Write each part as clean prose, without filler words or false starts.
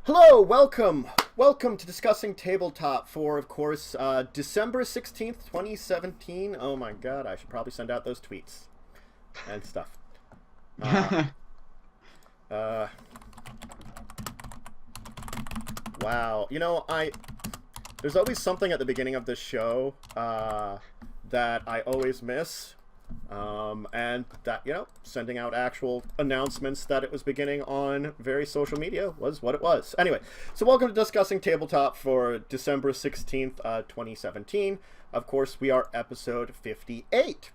Hello, welcome to Discussing Tabletop for, of course, December 16th, 2017. Oh my god, I should probably send out those tweets and stuff. Wow. There's always something at the beginning of this show that I always miss. And that, sending out actual announcements that it was beginning on various social media was what it was. Anyway, so welcome to Discussing Tabletop for December 16th, 2017. Of course, we are episode 58.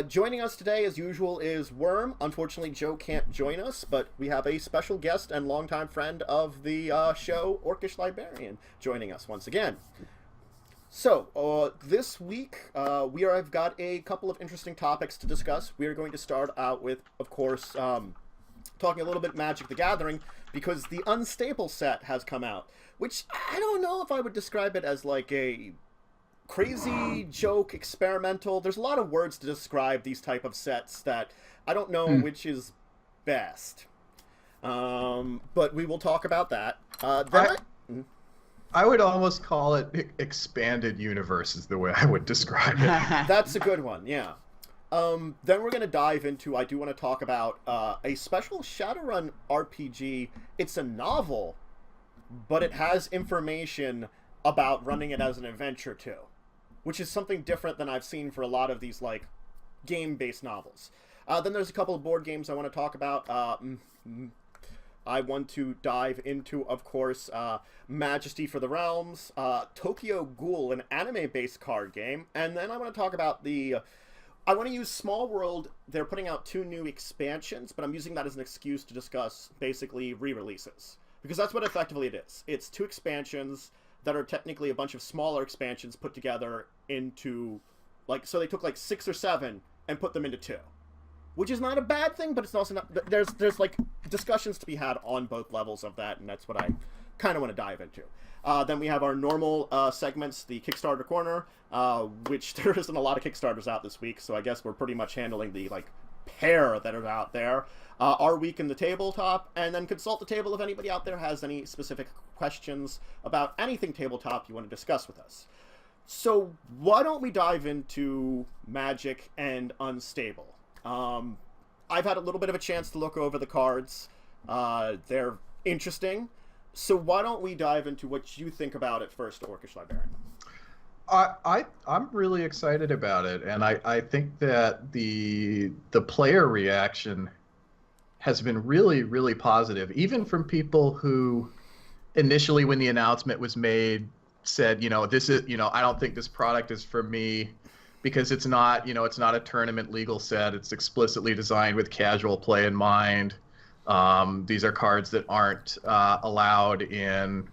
Joining us today, as usual, is Wyrm. Unfortunately, Joe can't join us, but we have a special guest and longtime friend of the show, Orcish Librarian, joining us once again. So, this week, I've got a couple of interesting topics to discuss. We are going to start out with, of course, talking a little bit Magic the Gathering, because the Unstable set has come out, which I don't know if I would describe it as like a crazy joke, experimental. There's a lot of words to describe these type of sets that I don't know which is best. But we will talk about that. I would almost call it expanded universe is the way I would describe it. That's a good one, yeah. Then we're going to dive into, I do want to talk about a special Shadowrun RPG. It's a novel, but it has information about running it as an adventure too, which is something different than I've seen for a lot of these like game-based novels. Then there's a couple of board games I want to talk about. I want to dive into, of course, Majesty for the Realms, Tokyo Ghoul, an anime-based card game, and then I want to talk about I want to use Small World. They're putting out 2 new expansions, but I'm using that as an excuse to discuss, basically, re-releases. Because that's what effectively it is. It's 2 expansions that are technically a bunch of smaller expansions put together into, so they took 6 or 7 and put them into 2. Which is not a bad thing, but it's also not... There's discussions to be had on both levels of that, and that's what I kind of want to dive into. Then we have our normal segments, the Kickstarter Korner, which there isn't a lot of Kickstarters out this week, so I guess we're pretty much handling the, pair that are out there. Our week in the tabletop, and then consult the table if anybody out there has any specific questions about anything tabletop you want to discuss with us. So why don't we dive into Magic and Unstable? I've had a little bit of a chance to look over the cards. They're interesting. So why don't we dive into what you think about it first, Orcish Librarian? I'm really excited about it, and I think that the player reaction has been really, really positive, even from people who initially, when the announcement was made, said, this is, I don't think this product is for me. Because it's not, it's not a tournament legal set. It's explicitly designed with casual play in mind. These are cards that aren't allowed in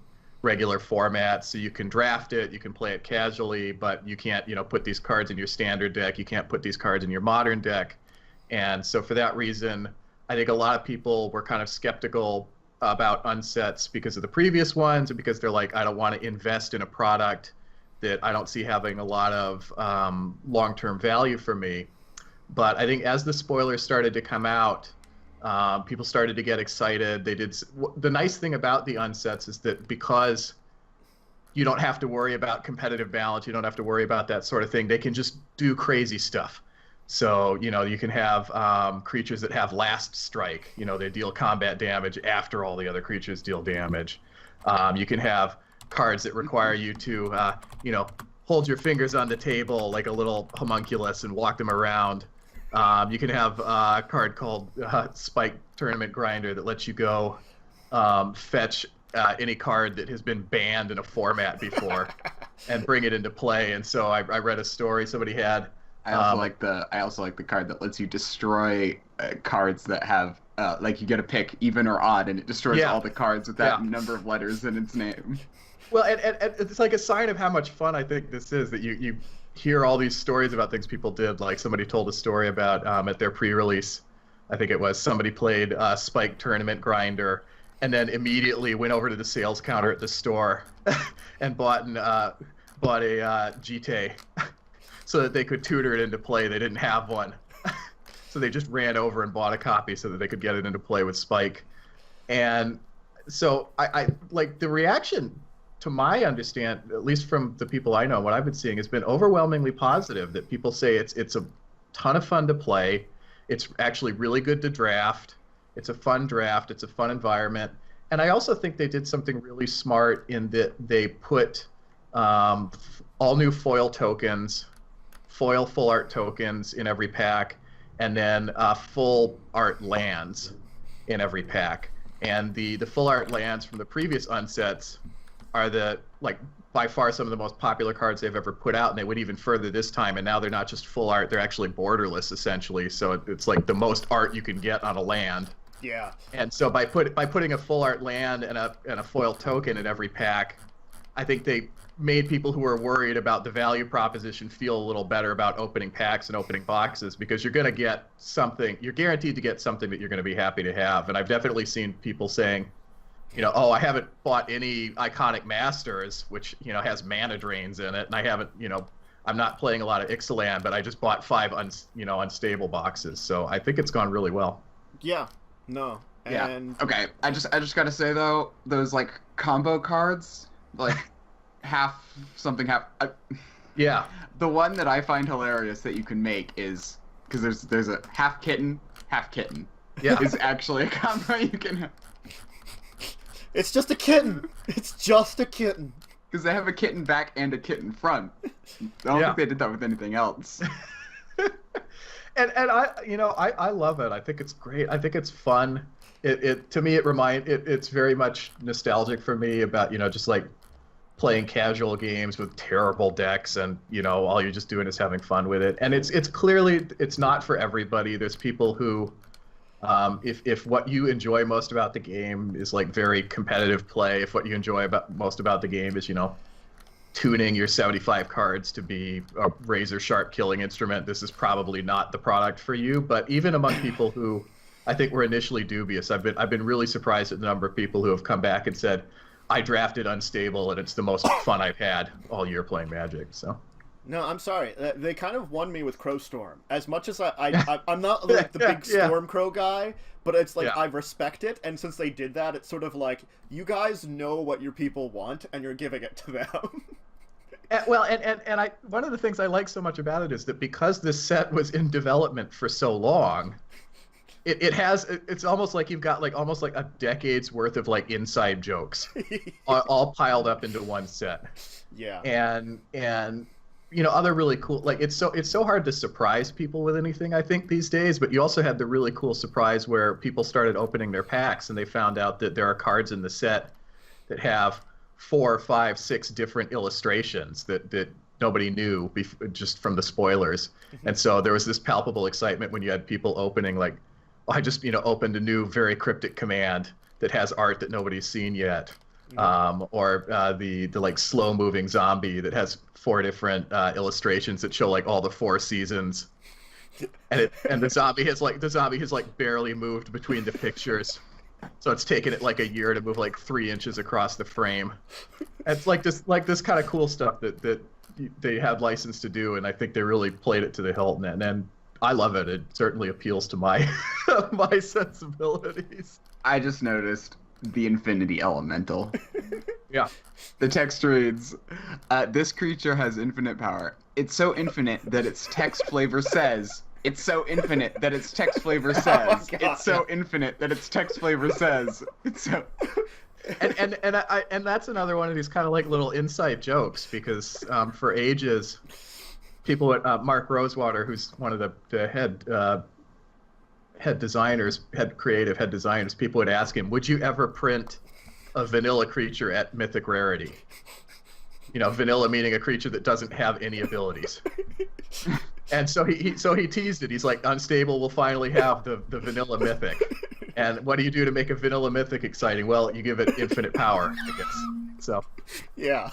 regular formats. So you can draft it, you can play it casually, but you can't, put these cards in your standard deck. You can't put these cards in your modern deck. And so for that reason, I think a lot of people were kind of skeptical about unsets because of the previous ones, and because they're like, I don't want to invest in a product that I don't see having a lot of long-term value for me. But I think as the spoilers started to come out, people started to get excited. The nice thing about the unsets is that because you don't have to worry about competitive balance, you don't have to worry about that sort of thing, they can just do crazy stuff. So, you can have creatures that have last strike. They deal combat damage after all the other creatures deal damage. You can have cards that require you to, hold your fingers on the table like a little homunculus and walk them around. You can have a card called Spike Tournament Grinder that lets you go fetch any card that has been banned in a format before and bring it into play. And so I read a story somebody had. I also like the card that lets you destroy cards that have you get a pick even or odd, and it destroys all the cards with that number of letters in its name. Well, and it's like a sign of how much fun I think this is, that you hear all these stories about things people did. Like somebody told a story about at their pre-release, I think it was, somebody played Spike Tournament Grinder and then immediately went over to the sales counter at the store and bought a GT so that they could tutor it into play. They didn't have one. So they just ran over and bought a copy so that they could get it into play with Spike. And so I like the reaction, to my understand, at least from the people I know, what I've been seeing has been overwhelmingly positive. That people say it's a ton of fun to play. It's actually really good to draft. It's a fun draft. It's a fun environment. And I also think they did something really smart in that they put all new foil tokens, foil full art tokens in every pack, and then full art lands in every pack. And the full art lands from the previous unsets are by far some of the most popular cards they've ever put out, and they went even further this time. And now they're not just full art; they're actually borderless, essentially. So it's like the most art you can get on a land. Yeah. And so by putting a full art land and a foil token in every pack, I think they made people who were worried about the value proposition feel a little better about opening packs and opening boxes, because you're going to get something. You're guaranteed to get something that you're going to be happy to have. And I've definitely seen people saying, oh, I haven't bought any Iconic Masters, which, has mana drains in it, and I haven't, I'm not playing a lot of Ixalan, but I just bought 5 unstable boxes. So I think it's gone really well. Yeah. No. And... Yeah. Okay. I just gotta say though, those combo cards, half something half. Yeah. The one that I find hilarious that you can make is because there's a half kitten. Yeah. Is actually a combo you can have. It's just a kitten. It's just a kitten. Because they have a kitten back and a kitten front. I don't think they did that with anything else. And I love it. I think it's great. I think it's fun. To me it's very much nostalgic for me about just playing casual games with terrible decks, and all you're just doing is having fun with it. And it's clearly it's not for everybody. There's people who if what you enjoy most about the game is very competitive play, if what you enjoy most about the game is tuning your 75 cards to be a razor sharp killing instrument, this is probably not the product for you. But even among people who I think were initially dubious, I've been really surprised at the number of people who have come back and said, I drafted unstable and it's the most fun I've had all year playing Magic. So no, I'm sorry. They kind of won me with Crowstorm. As much as I'm not the big Stormcrow guy, but it's I respect it. And since they did that, it's sort of you guys know what your people want, and you're giving it to them. And one of the things I like so much about it is that because this set was in development for so long, it's almost like you've got almost like a decade's worth of inside jokes all piled up into one set. Yeah. And other really cool, it's so hard to surprise people with anything, I think, these days. But you also had the really cool surprise where people started opening their packs and they found out that there are cards in the set that have 4, 5, 6 different illustrations that nobody knew just from the spoilers. Mm-hmm. And so there was this palpable excitement when you had people opening I just opened a new very cryptic command that has art that nobody's seen yet. Mm-hmm. Or the slow moving zombie that has 4 different illustrations that show all the 4 seasons, and the zombie has barely moved between the pictures, so it's taken it a year to move 3 inches across the frame. It's this kind of cool stuff that they had license to do, and I think they really played it to the hilt, and I love it. It certainly appeals to my my sensibilities. I just noticed the Infinity Elemental. Yeah. The text reads, this creature has infinite power. It's so infinite that its text flavor says. It's so infinite that its text flavor says. It's so infinite that its text flavor says. It's so... And that's another one of these kind of little inside jokes, because for ages, people at Mark Rosewater, who's one of the head designers, creative head designers, people would ask him, would you ever print a vanilla creature at mythic rarity? Vanilla meaning a creature that doesn't have any abilities. And so he teased it. He's like, unstable will finally have the vanilla mythic. And what do you do to make a vanilla mythic exciting? Well, you give it infinite power, I guess. So yeah.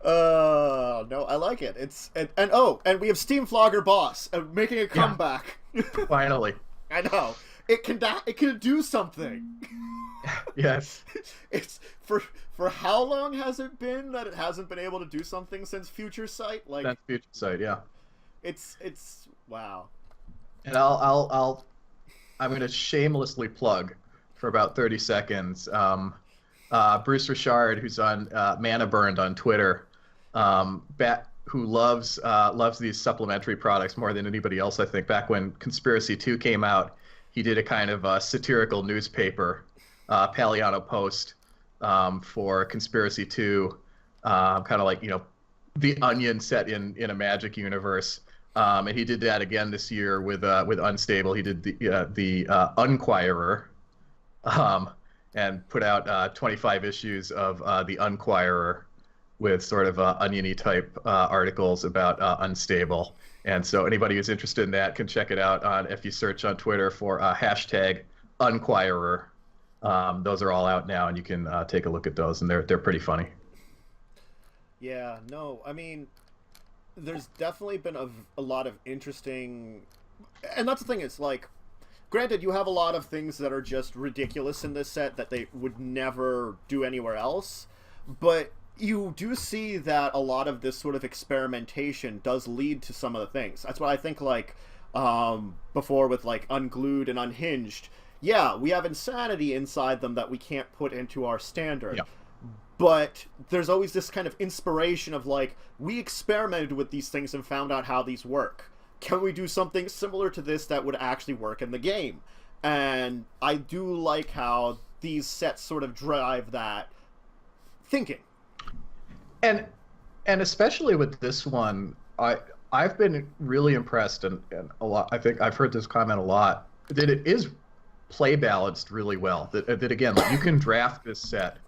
No, I like it. It's and we have Steam Flogger Boss making a comeback. Yeah. Finally. I know. It can do something. Yes. It's for how long has it been that it hasn't been able to do something since Future Sight? That's Future Sight, yeah. It's wow. And I'm going to shamelessly plug for about 30 seconds. Bruce Richard, who's on Mana Burned on Twitter, who loves these supplementary products more than anybody else, I think. Back when Conspiracy 2 came out, he did a kind of satirical newspaper, Paliano Post, for Conspiracy 2, kind of like, The Onion set in a magic universe. And he did that again this year with Unstable. He did the Unquirer, and put out 25 issues of the Unquirer with sort of oniony type articles about Unstable. And so anybody who's interested in that can check it out if you search on Twitter for hashtag Unquirer. Those are all out now, and you can take a look at those, and they're pretty funny. Yeah, no, I mean, there's definitely been a lot of interesting, and that's the thing, it's like, granted, you have a lot of things that are just ridiculous in this set that they would never do anywhere else, but you do see that a lot of this sort of experimentation does lead to some of the things. That's what I think, like, before with, like, Unglued and Unhinged. Yeah, we have insanity inside them that we can't put into our standard. Yeah. But there's always this kind of inspiration of, like, we experimented with these things and found out how these work. Can we do something similar to this that would actually work in the game? And I do like how these sets sort of drive that thinking. And especially with this one, I've been really impressed, and a lot. I think I've heard this comment a lot, that it is play balanced really well. That again, like, you can draft this set,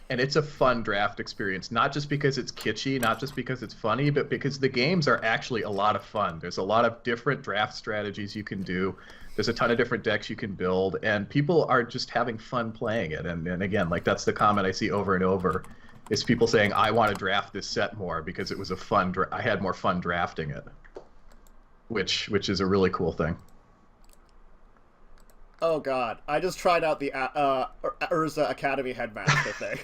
and it's a fun draft experience, not just because it's kitschy, not just because it's funny, but because the games are actually a lot of fun. There's a lot of different draft strategies you can do. There's a ton of different decks you can build, and people are just having fun playing it. And again, like, that's the comment I see over and over, is people saying, I want to draft this set more because it was a fun I had more fun drafting it, which is a really cool thing. Oh god, I just tried out the Urza Academy Headmaster thing.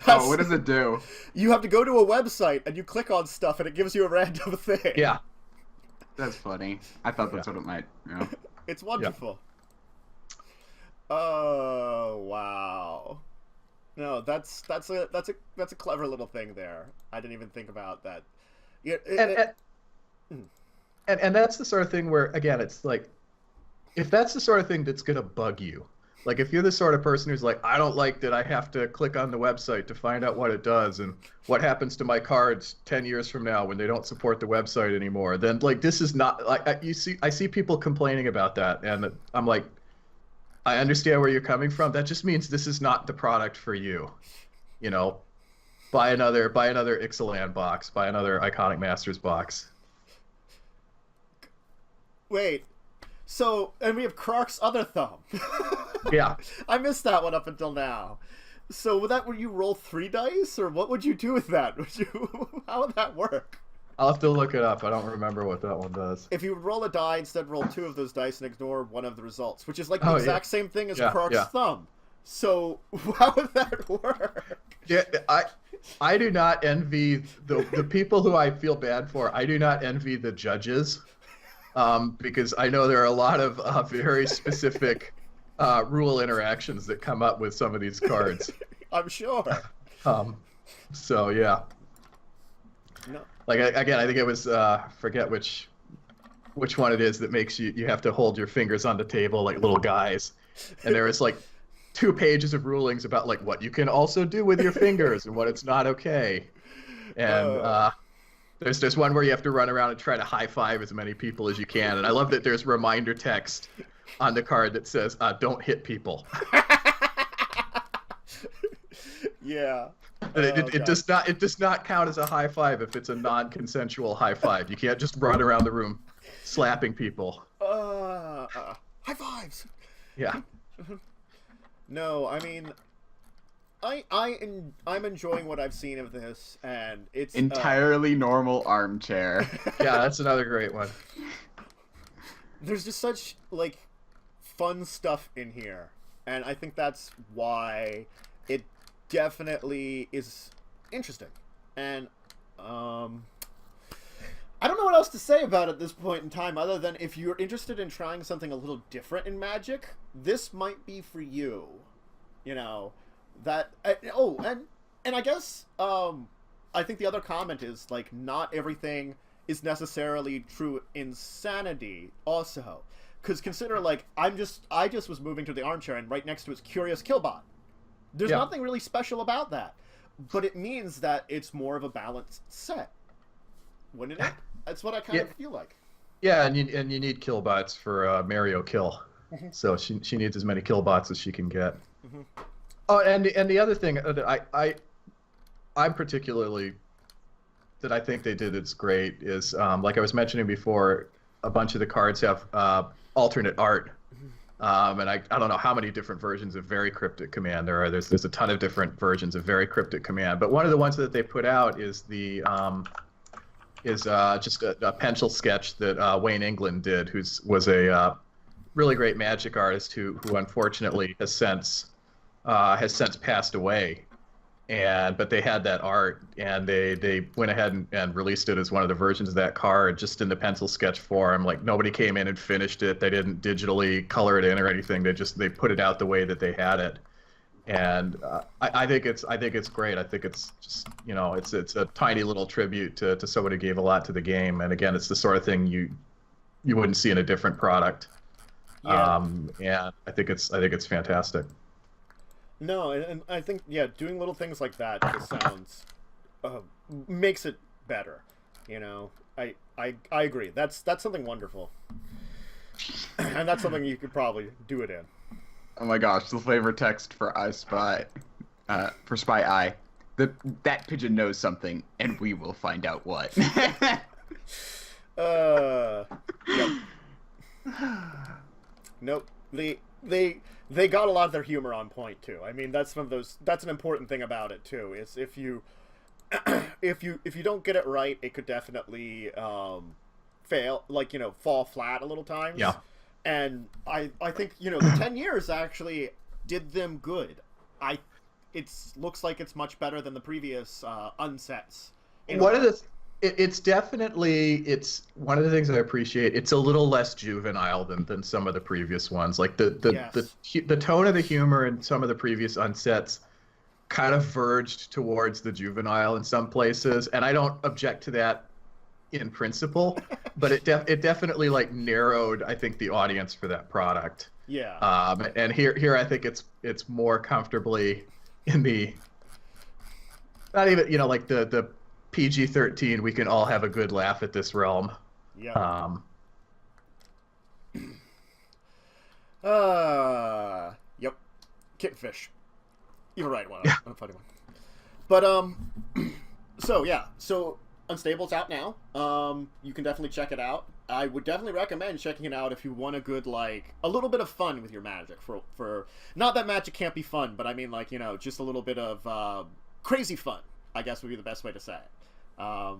Oh, what does it do? You have to go to a website and you click on stuff and it gives you a random thing. Yeah. That's funny. I thought that's what it might. Yeah. It's wonderful. Yeah. Oh wow. No, that's a clever little thing there. I didn't even think about that. Yeah. And that's the sort of thing where, again, it's like, if that's the sort of thing that's gonna bug you, like, if you're the sort of person who's like, I don't like that I have to click on the website to find out what it does and what happens to my cards 10 years from now when they don't support the website anymore, then, like, this is not, like, I see people complaining about that, and I'm like, I understand where you're coming from. That just means this is not the product for you. Buy another Ixalan box, buy another Iconic Masters box. Wait. So, and we have Krark's other thumb. Yeah. I missed that one up until now. So, would you roll 3 dice, or what would you do with that? How would that work? I'll have to look it up. I don't remember what that one does. If you would roll a die, instead roll 2 of those dice and ignore one of the results, which is like the exact same thing as Krark's thumb. So, how would that work? Yeah, I do not envy the people who I feel bad for. I do not envy the judges. Because I know there are a lot of very specific rule interactions that come up with some of these cards. I'm sure. So yeah. No. Like, again, I think it was forget which one it is that makes you have to hold your fingers on the table like little guys, and there is like 2 pages of rulings about like what you can also do with your fingers and what it's not okay, and. There's one where you have to run around and try to high-five as many people as you can, and I love that there's reminder text on the card that says, don't hit people. Yeah. It does not count as a high-five if it's a non-consensual high-five. You can't just run around the room slapping people. High-fives! Yeah. No, I mean... I'm enjoying what I've seen of this, and it's entirely normal armchair. Yeah, that's another great one. There's just such like fun stuff in here, and I think that's why it definitely is interesting. And I don't know what else to say about it at this point in time, other than if you're interested in trying something a little different in Magic, this might be for you. You know, that. And I guess I think the other comment is like not everything is necessarily true insanity also, because consider like I just was moving to the armchair and right next to it's Curious Killbot. There's nothing really special about that, but it means that it's more of a balanced set, wouldn't it? That's what I kind of feel like. Yeah, and you need killbots for Mario Kill, so she needs as many killbots as she can get. Oh, and the other thing that I'm particularly that I think they did that's great is like I was mentioning before, a bunch of the cards have alternate art. And I don't know how many different versions of Very Cryptic Command there are. There's a ton of different versions of Very Cryptic Command, but one of the ones that they put out is just a pencil sketch that Wayne England did, who was a really great Magic artist who unfortunately has since passed away. But they had that art, and they went ahead and released it as one of the versions of that card, just in the pencil sketch form. Like nobody came in and finished it. They didn't digitally color it in or anything. They put it out the way that they had it, and I think it's great. I think it's just it's a tiny little tribute to someone who gave a lot to the game. And again, it's the sort of thing you wouldn't see in a different product. Yeah. And I think it's fantastic. No, and I think doing little things like that just sounds makes it better. You know, I agree. That's something wonderful, and that's something you could probably do it in. Oh my gosh, the flavor text for I Spy, for Spy I, that pigeon knows something, and we will find out what. Yep. Nope. They got a lot of their humor on point too. I mean, that's an important thing about it too. Is if you don't get it right, it could definitely fail, like fall flat a little times. Yeah. And I think the 10 years actually did them good. It looks like it's much better than the previous unsets. It's one of the things I appreciate. It's a little less juvenile than some of the previous ones. Like the tone of the humor in some of the previous unsets kind of verged towards the juvenile in some places, and I don't object to that in principle, but it definitely like narrowed, I think, the audience for that product. Yeah. And here I think it's more comfortably in the not even like the PG-13, we can all have a good laugh at this realm. Yeah. Yep. Kitfish. You're right. One. Yeah. A funny one. But so Unstable's out now. You can definitely check it out. I would definitely recommend checking it out if you want a good a little bit of fun with your Magic. For not that Magic can't be fun, but I mean just a little bit of crazy fun, I guess would be the best way to say it. I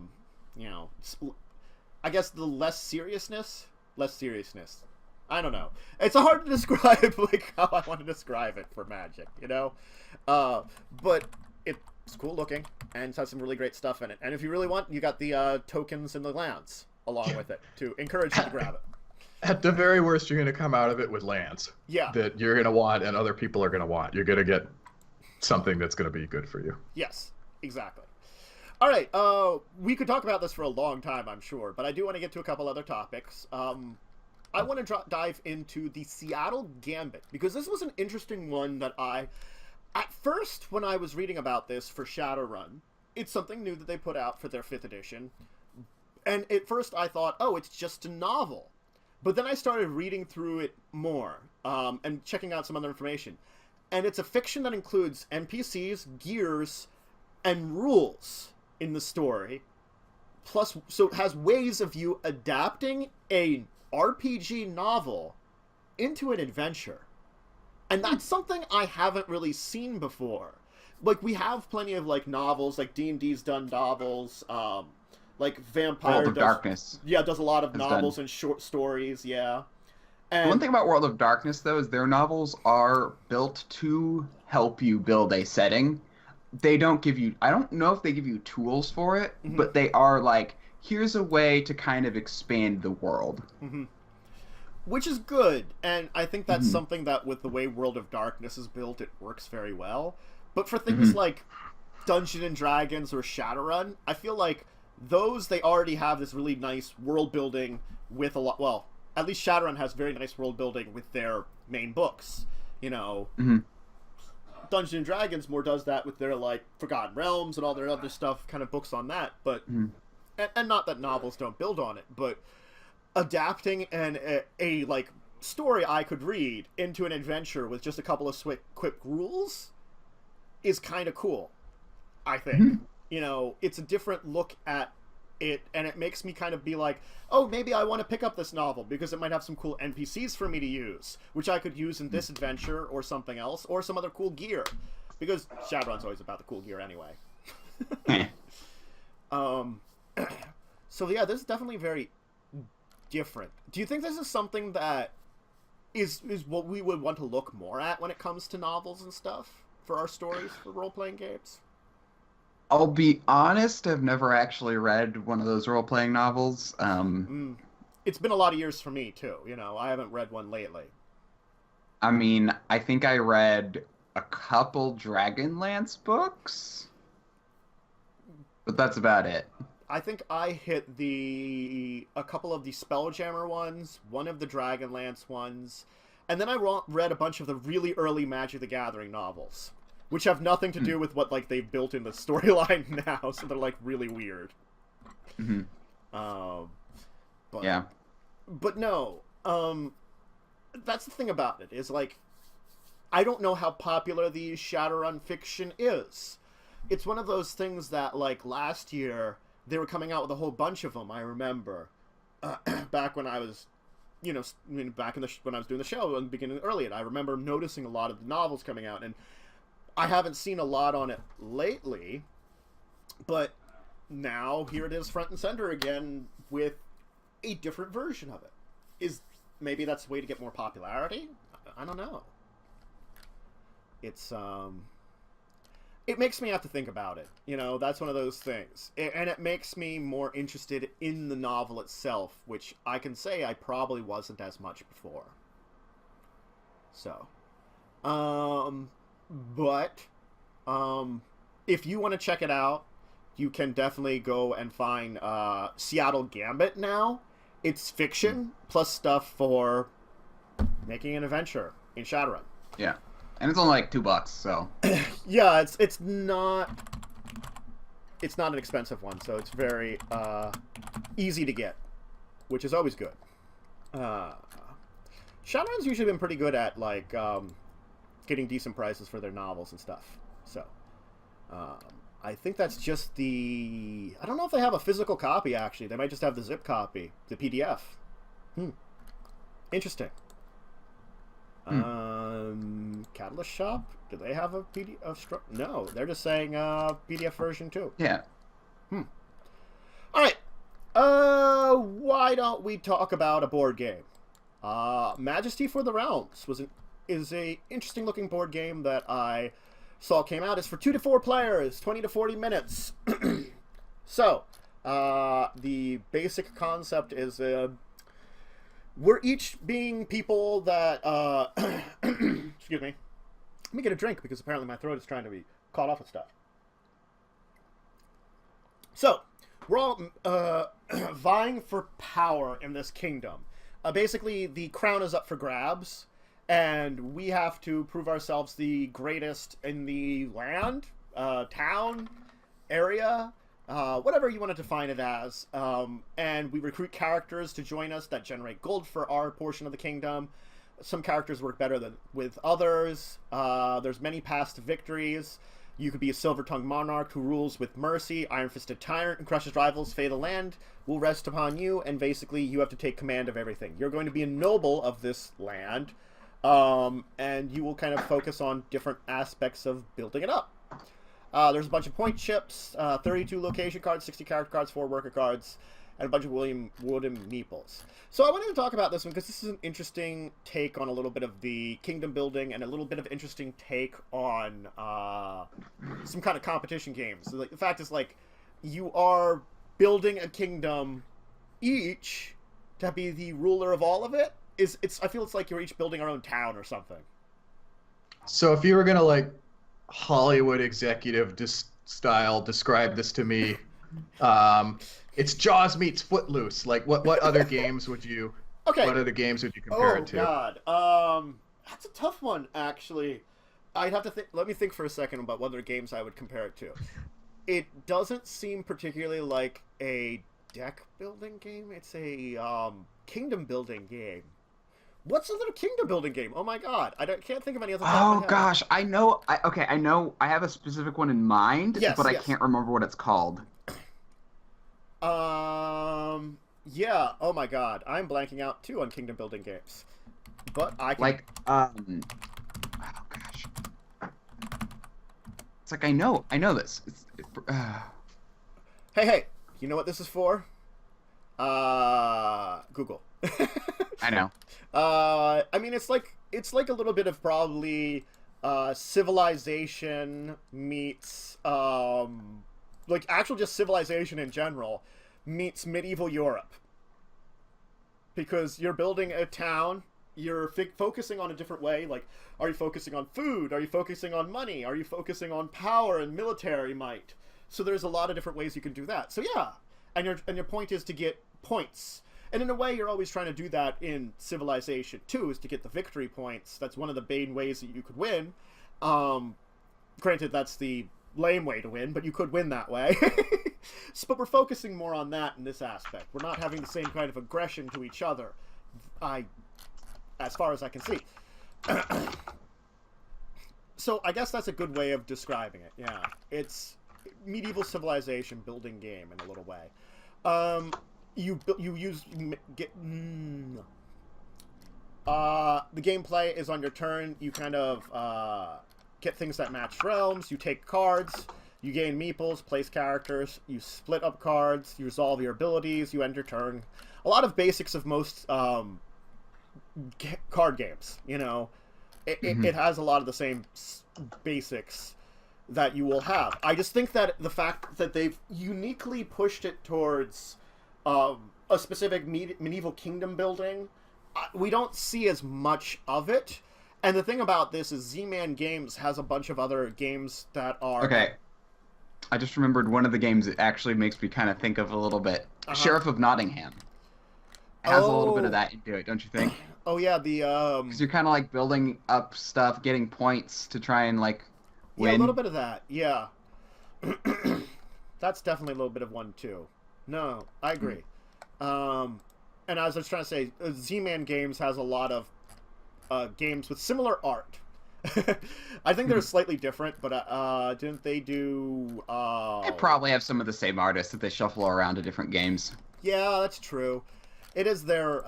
guess the less seriousness. I don't know. It's hard to describe how I want to describe it for Magic, but it's cool looking and it has some really great stuff in it. And if you really want, you got the tokens and the lands along with it to encourage you to grab it. At the very worst, you're going to come out of it with lands. Yeah. That you're going to want and other people are going to want. You're going to get something that's going to be good for you. Yes, exactly. All right, we could talk about this for a long time, I'm sure, but I do want to get to a couple other topics. I want to dive into the Seattle Gambit, because this was an interesting one that at first, when I was reading about this for Shadowrun, it's something new that they put out for their 5th edition, and at first I thought, oh, it's just a novel. But then I started reading through it more, and checking out some other information. And it's a fiction that includes NPCs, gears, and rules in the story, plus so it has ways of you adapting a RPG novel into an adventure, and that's something I haven't really seen before. Like, we have plenty of novels, like D&D's done novels, like Vampire World of Darkness does a lot of novels and short stories. And the one thing about World of Darkness though is their novels are built to help you build a setting. They don't give you, I don't know if they give you tools for it, but they are here's a way to kind of expand the world. Mm-hmm. Which is good, and I think that's something that with the way World of Darkness is built, it works very well. But for things like Dungeons and Dragons or Shadowrun, I feel like those, they already have this really nice world building with a lot, well, at least Shadowrun has very nice world building with their main books, you know. Dungeons and Dragons more does that with their, like, Forgotten Realms and all their other stuff, kind of books on that, but, and not that novels don't build on it, but adapting a like story I could read into an adventure with just a couple of quick rules is kind of cool, I think. You know, it's a different look at it, and it makes me kind of be like, oh, maybe I want to pick up this novel because it might have some cool NPCs for me to use, which I could use in this adventure or something else, or some other cool gear, because Shadowrun's always about the cool gear anyway. So yeah, this is definitely very different. Do you think this is something that is what we would want to look more at when it comes to novels and stuff for our stories for role-playing games? I'll be honest, I've never actually read one of those role-playing novels. It's been a lot of years for me too, you know. I haven't read one lately. I mean, I think I read a couple Dragonlance books, but that's about it. I think I hit a couple of the Spelljammer ones, one of the Dragonlance ones, and then I read a bunch of the really early Magic the Gathering novels, which have nothing to do with what like they've built in the storyline now, so they're like really weird. But, yeah. But no, that's the thing about it, is like, I don't know how popular the Shadowrun fiction is. It's one of those things that, like, last year they were coming out with a whole bunch of them, I remember. Back when I was, you know, back in when I was doing the show in the beginning, early, I remember noticing a lot of the novels coming out, and I haven't seen a lot on it lately, but now here it is front and center again with a different version of it. Maybe that's a way to get more popularity? I don't know. It's, it makes me have to think about it. You know, that's one of those things. And it makes me more interested in the novel itself, which I can say I probably wasn't as much before. So, if you want to check it out, you can definitely go and find Seattle Gambit now. It's fiction plus stuff for making an adventure in Shadowrun. Yeah. And it's only like $2, so. Yeah, it's not an expensive one, so it's very easy to get, which is always good. Shadowrun's usually been pretty good at like getting decent prices for their novels and stuff. So I think that's just I don't know if they have a physical copy, actually. They might just have the zip copy, the PDF. Interesting. Catalyst Shop? Do they have a PDF? No, they're just saying PDF version too. Yeah. Alright. Why don't we talk about a board game? Majesty for the Realms is a interesting looking board game that I saw came out. It's for 2 to 4 players, 20 to 40 minutes. So, the basic concept is we're each being people that excuse me. Let me get a drink because apparently my throat is trying to be caught off with stuff. So, we're all vying for power in this kingdom. Basically, the crown is up for grabs, and we have to prove ourselves the greatest in the land, town, area, whatever you want to define it as. And we recruit characters to join us that generate gold for our portion of the kingdom. Some characters work better than with others. There's many past victories. You could be a silver-tongued monarch who rules with mercy, iron-fisted tyrant and crushes rivals. Fatal land will rest upon you, and basically you have to take command of everything. You're going to be a noble of this land, and you will kind of focus on different aspects of building it up. There's a bunch of point chips, 32 location cards, 60 character cards, 4 worker cards, and a bunch of wooden meeples. So I wanted to talk about this one because this is an interesting take on a little bit of the kingdom building and a little bit of interesting take on some kind of competition games. So, like, the fact is, like, you are building a kingdom each to be the ruler of all of it. I feel it's like you're each building our own town or something. So if you were gonna like Hollywood executive style describe this to me, it's Jaws meets Footloose. Like what other games would you? Okay. What other games would you compare it to? Oh God, that's a tough one actually. I'd have to think. Let me think for a second about what other games I would compare it to. It doesn't seem particularly like a deck building game. It's a kingdom building game. What's another kingdom building game? Oh my God, can't think of any other. Oh gosh, I know. I know. I have a specific one in mind, but I can't remember what it's called. Yeah. Oh my God, I'm blanking out too on kingdom building games. But I can... oh gosh, it's like I know this. Hey, you know what this is for? Google. I know. I mean, it's like a little bit of probably Civilization meets like actual just Civilization in general meets medieval Europe, because you're building a town. You're focusing on a different way. Like, are you focusing on food? Are you focusing on money? Are you focusing on power and military might? So there's a lot of different ways you can do that. So yeah, and your point is to get points. And in a way, you're always trying to do that in Civilization too, is to get the victory points. That's one of the main ways that you could win. Granted, that's the lame way to win, but you could win that way. But we're focusing more on that in this aspect. We're not having the same kind of aggression to each other. As far as I can see. So I guess that's a good way of describing it. Yeah, it's medieval Civilization building game in a little way. The gameplay is on your turn. You kind of get things that match realms. You take cards. You gain meeples, place characters. You split up cards. You resolve your abilities. You end your turn. A lot of basics of most card games. You know, it has a lot of the same basics that you will have. I just think that the fact that they've uniquely pushed it towards a specific medieval kingdom building, we don't see as much of it. And the thing about this is Z-Man Games has a bunch of other games that are... Okay. I just remembered one of the games that actually makes me kind of think of a little bit. Sheriff of Nottingham. It has a little bit of that into it, don't you think? Oh, yeah, the... Because you're kind of like building up stuff, getting points to try and like win. Yeah, a little bit of that, yeah. That's definitely a little bit of one, too. No, I agree. And as I was trying to say, Z-Man Games has a lot of games with similar art. I think they're slightly different, but didn't they do... They probably have some of the same artists that they shuffle around to different games. Yeah, that's true. It is their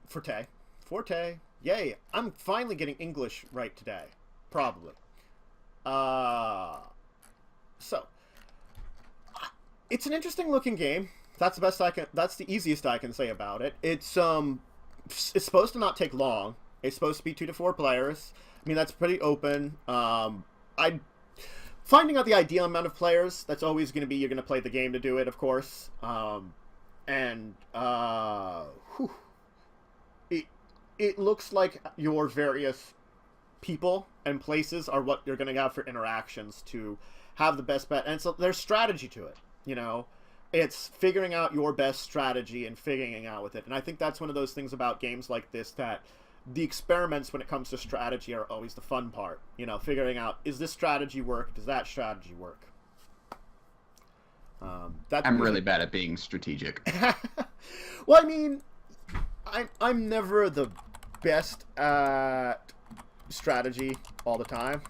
forte. Forte. Yay. I'm finally getting English right today. Probably. So, it's an interesting looking game. That's the best I can... That's the easiest I can say about it. It's supposed to not take long. It's supposed to be 2 to 4 players. I mean, that's pretty open. Finding out the ideal amount of players, that's always going to be, you're going to play the game to do it, of course. It looks like your various people and places are what you're going to have for interactions to have the best bet. And so there's strategy to it, you know? It's figuring out your best strategy and figuring out with it. And I think that's one of those things about games like this, that the experiments when it comes to strategy are always the fun part. You know, figuring out, is this strategy work? Does that strategy work? I'm really bad at being strategic. Well, I mean, I'm never the best at strategy all the time.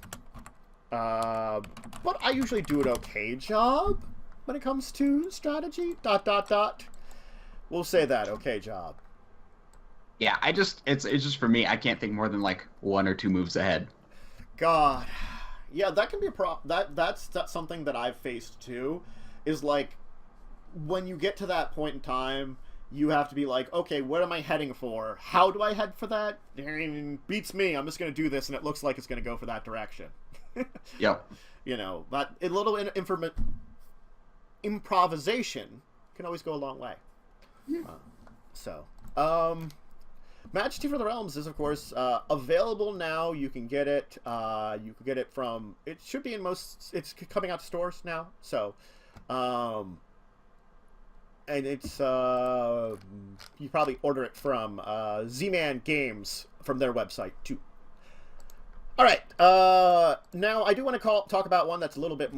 But I usually do an okay job when it comes to strategy. ... We'll say that, okay job. Yeah, it's just for me, I can't think more than like 1 or 2 moves ahead. God. Yeah, that can be a problem. That's something that I've faced too, is like, when you get to that point in time, you have to be like, okay, what am I heading for? How do I head for that? Beats me. I'm just going to do this, and it looks like it's going to go for that direction. Yep. You know, but a little improvisation can always go a long way. Majesty for the Realms is, of course, available now. You can get it. You can get it from. It should be in most. It's coming out to stores now. So, and it's you probably order it from Z-Man Games from their website too. All right. Now I do want to talk about one that's a little bit,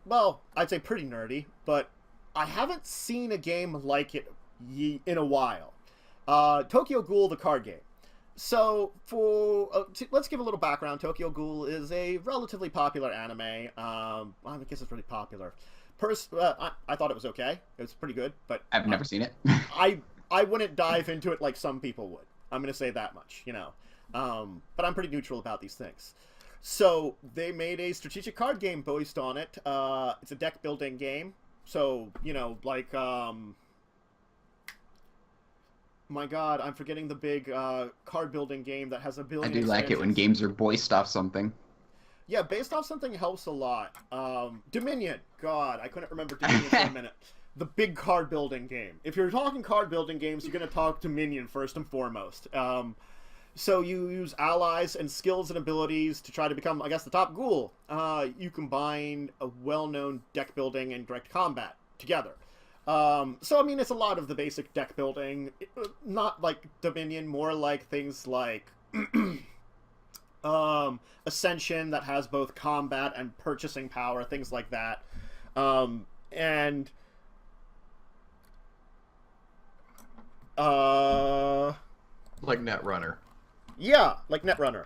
well, I'd say pretty nerdy, but I haven't seen a game like it in a while. Tokyo Ghoul, the card game. So, let's give a little background. Tokyo Ghoul is a relatively popular anime. I guess it's really popular. I thought it was okay. It was pretty good, but I've never seen it. I wouldn't dive into it like some people would. I'm going to say that much, you know. But I'm pretty neutral about these things. So, they made a strategic card game based on it. It's a deck building game. So, you know, like, my God, I'm forgetting the big card building game that has a billion. I do like it when games are based off something. Yeah, based off something helps a lot. Dominion. God, I couldn't remember Dominion for a minute. The big card building game. If you're talking card building games, you're going to talk Dominion first and foremost. So you use allies and skills and abilities to try to become, I guess, the top ghoul. You combine a well-known deck building and direct combat together. So, I mean, it's a lot of the basic deck building. Not like Dominion, more like things like Ascension that has both combat and purchasing power, things like that. And like Netrunner. Yeah, like Netrunner.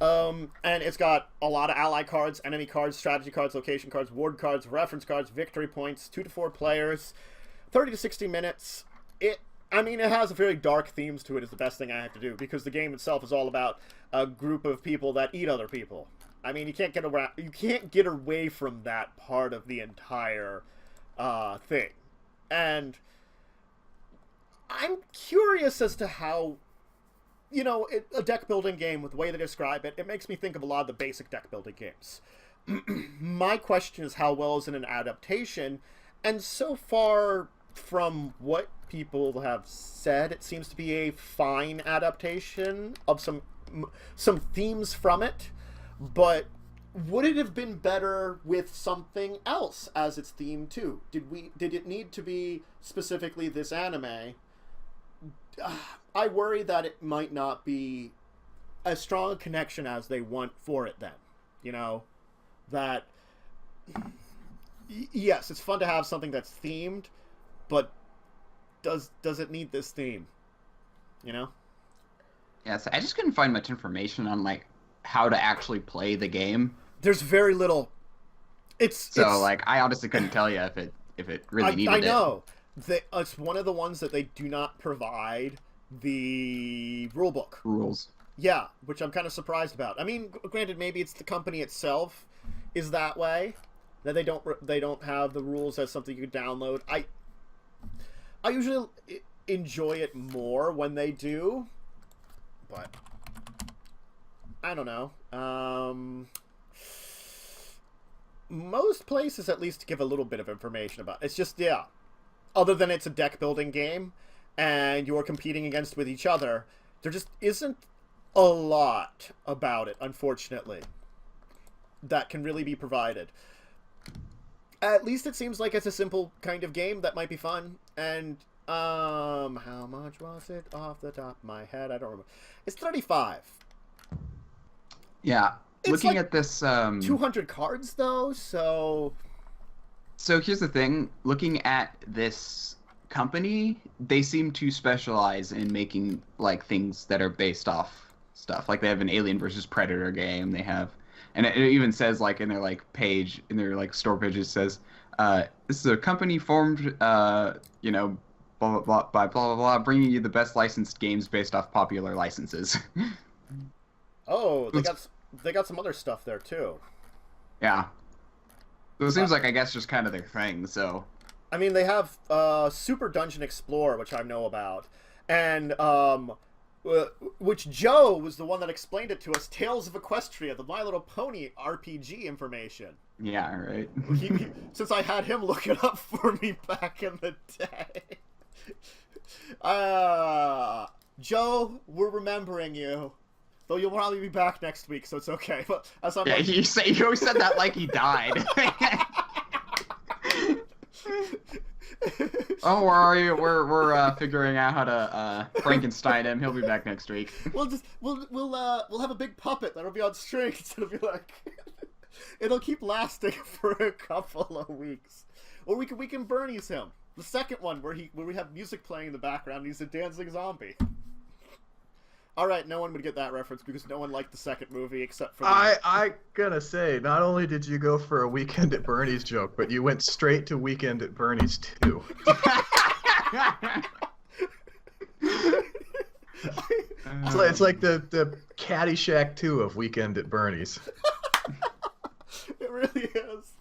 And it's got a lot of ally cards, enemy cards, strategy cards, location cards, ward cards, reference cards, victory points, 2 to 4 players, 30 to 60 minutes. It has very dark themes to it is the best thing I have to do, because the game itself is all about a group of people that eat other people. I mean, you can't get away from that part of the entire thing. And I'm curious as to how, you know, a deck building game, with the way they describe it, it makes me think of a lot of the basic deck building games. My question is, how well is it an adaptation? And so far, from what people have said, it seems to be a fine adaptation of some themes from it. But would it have been better with something else as its theme too? Did it need to be specifically this anime? I worry that it might not be as strong a connection as they want for it then. You know? That, yes, it's fun to have something that's themed, but does it need this theme? You know? Yes, I just couldn't find much information on, like, how to actually play the game. There's very little. I honestly couldn't tell you if it really needed it. I know. It's one of the ones that they do not provide the rulebook. Rules. Yeah, which I'm kind of surprised about. I mean, granted, maybe it's the company itself is that way, that they don't have the rules as something you can download. I usually enjoy it more when they do, but I don't know. Most places at least give a little bit of information about it. It's just, yeah, other than it's a deck building game and you're competing with each other, there just isn't a lot about it, unfortunately, that can really be provided. At least it seems like it's a simple kind of game that might be fun. And how much was it off the top of my head? I don't remember. It's $35. Yeah. It's looking like at this 200 cards though, so here's the thing. Looking at this company, they seem to specialize in making like things that are based off stuff. Like they have an Alien versus Predator game. They have, and it even says like in their like page, in their like store page, it says, this is a company formed, you know, blah blah blah by blah blah blah, bringing you the best licensed games based off popular licenses. Oh, they got some other stuff there too. Yeah. So it seems like, I guess, just kind of their thing, so. I mean, they have Super Dungeon Explorer, which I know about, and which Joe was the one that explained it to us. Tales of Equestria, the My Little Pony RPG information. Yeah, right. Since I had him look it up for me back in the day. Joe, we're remembering you. Though you'll probably be back next week, so it's okay. But as I'm you always said that like he died. Don't worry, we're figuring out how to Frankenstein him. He'll be back next week. We'll have a big puppet that'll be on strings. It'll be like it'll keep lasting for a couple of weeks, or we can Bernie's him. The second one where we have music playing in the background. And he's a dancing zombie. All right, no one would get that reference because no one liked the second movie except for. I gotta say, not only did you go for a Weekend at Bernie's joke, but you went straight to Weekend at Bernie's too. It's like the Caddyshack 2 of Weekend at Bernie's. It really is.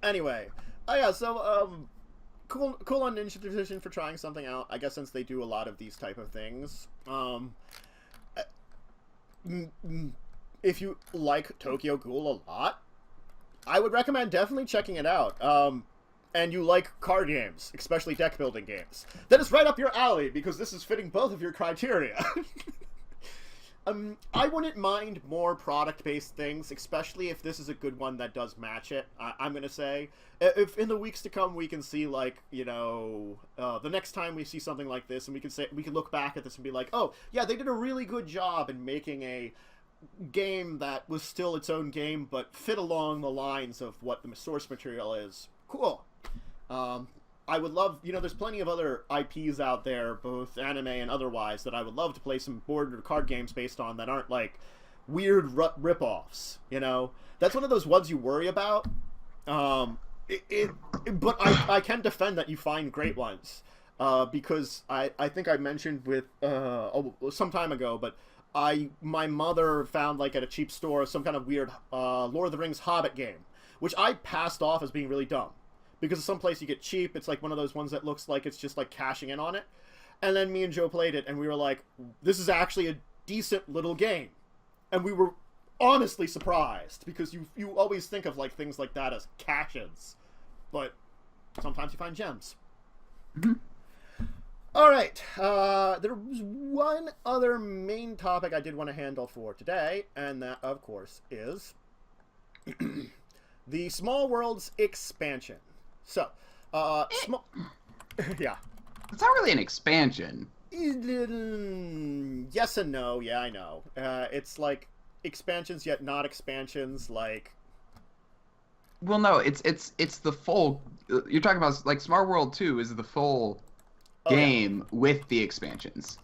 Anyway, yeah. So cool on Ninja Division for trying something out. I guess since they do a lot of these type of things. If you like Tokyo Ghoul a lot, I would recommend definitely checking it out. And you like card games, especially deck building games, that is right up your alley because this is fitting both of your criteria. I wouldn't mind more product-based things, especially if this is a good one that does match it. I'm gonna say, if in the weeks to come we can see like, the next time we see something like this, and we can look back at this and be like, oh yeah, they did a really good job in making a game that was still its own game but fit along the lines of what the source material is. Cool. I would love, there's plenty of other IPs out there, both anime and otherwise, that I would love to play some board or card games based on that aren't, like, weird rip-offs, That's one of those ones you worry about. But I can defend that you find great ones. Because I think I mentioned with, some time ago, but my mother found, like, at a cheap store, some kind of weird Lord of the Rings Hobbit game, which I passed off as being really dumb. Because someplace you get cheap, it's like one of those ones that looks like it's just like cashing in on it. And then me and Joe played it, and we were like, this is actually a decent little game. And we were honestly surprised, because you always think of like things like that as cash-ins. But sometimes you find gems. Mm-hmm. All right, there was one other main topic I did want to handle for today, and that, of course, is the Small Worlds expansion. So, yeah. It's not really an expansion. Yes and no. Yeah, I know. It's like expansions yet not expansions. Like, well, no, it's the full. You're talking about like Smart World 2 is the full game with the expansions.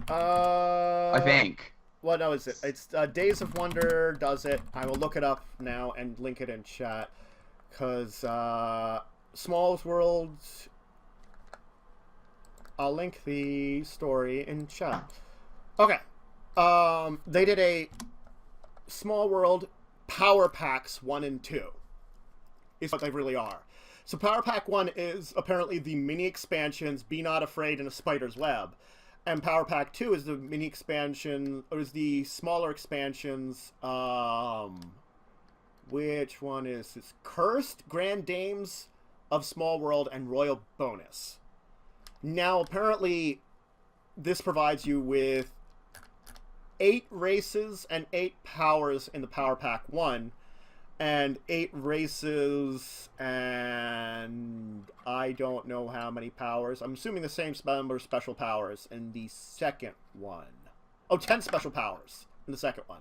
I think. What is it? It's Days of Wonder does it. I will look it up now and link it in chat. Because Small Worlds, I'll link the story in chat. Okay. They did a Small World Power Packs 1 and 2. Is what they really are. So Power Pack 1 is apparently the mini expansions Be Not Afraid and A Spider's Web. And Power Pack 2 is the mini expansion, or is the smaller expansions, which one is this? Cursed, Grand Dames of Small World, and Royal Bonus. Now, apparently, this provides you with 8 races and 8 powers in the Power Pack 1, and 8 races and I don't know how many powers. I'm assuming the same number of special powers in the second one. Oh, 10 special powers in the second one.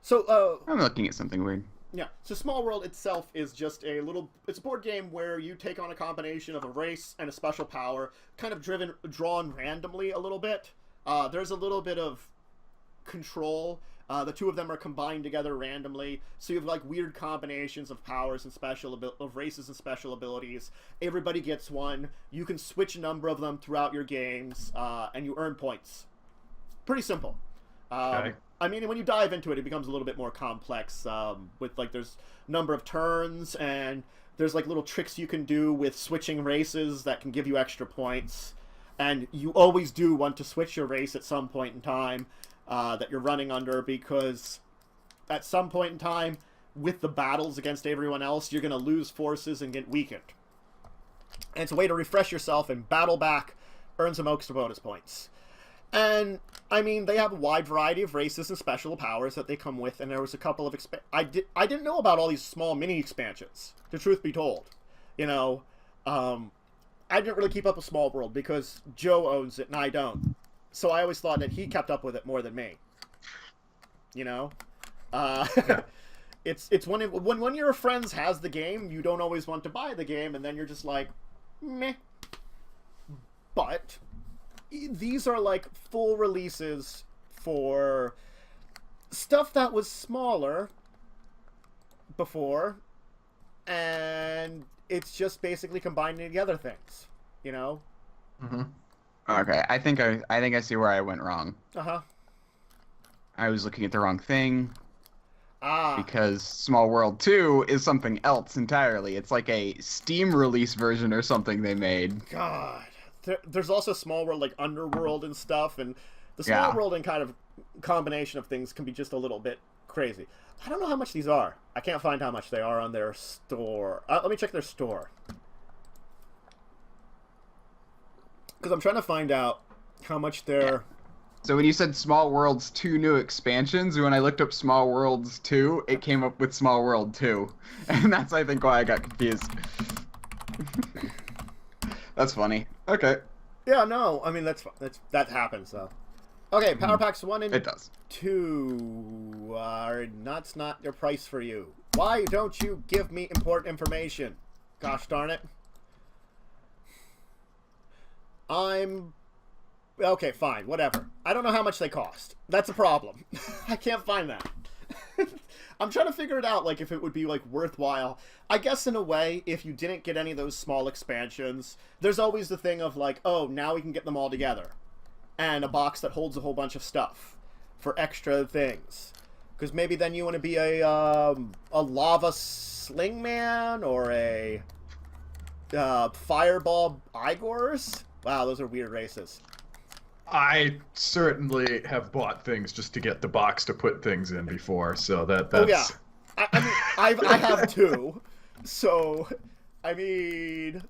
So, I'm looking at something weird. Yeah, so Small World itself is just it's a board game where you take on a combination of a race and a special power, kind of drawn randomly a little bit. There's a little bit of control. The two of them are combined together randomly, so you have like weird combinations of powers and of races and special abilities. Everybody gets one. You can switch a number of them throughout your games, and you earn points. Pretty simple. Okay. I mean, when you dive into it, it becomes a little bit more complex, with, like, there's number of turns, and There's like little tricks you can do with switching races that can give you extra points. And you always do want to switch your race at some point in time that you're running under, because at some point in time, with the battles against everyone else, you're going to lose forces and get weakened. And it's a way to refresh yourself and battle back, earn some extra bonus points. And, I mean, they have a wide variety of races and special powers that they come with, and there was a couple of... I didn't know about all these small mini-expansions, the truth be told. You know, I didn't really keep up with Small World because Joe owns it and I don't. So I always thought that he kept up with it more than me. You know? It's when one of your friends has the game, you don't always want to buy the game, and then you're just like, meh. But these are like full releases for stuff that was smaller before, and it's just basically combining together things, you know? Mm-hmm. Okay, I think I see where I went wrong. Uh-huh. I was looking at the wrong thing. Ah. Because Small World 2 is something else entirely. It's like a Steam release version or something they made. God. There's also Small World, like Underworld and stuff, and the Small World and kind of combination of things can be just a little bit crazy. I don't know how much these are. I can't find how much they are on their store. Let me check their store. Because I'm trying to find out how much they're... So when you said Small World's 2 new expansions, when I looked up Small World's 2, it came up with Small World 2. And that's, I think, why I got confused. That's funny. Okay. Yeah, no, I mean, that happens, though. Okay, Power Packs 1 and it does. 2 are not your price for you. Why don't you give me important information? Gosh darn it. Okay, fine, whatever. I don't know how much they cost. That's a problem. I can't find that. I'm trying to figure it out, like, if it would be, like, worthwhile. I guess, in a way, if you didn't get any of those small expansions, there's always the thing of, like, oh, now we can get them all together. And a box that holds a whole bunch of stuff for extra things. Because maybe then you want to be a lava sling man or a fireball Igors. Wow, those are weird races. I certainly have bought things just to get the box to put things in before, so that's... Oh, yeah. I mean, I have too. So, I mean,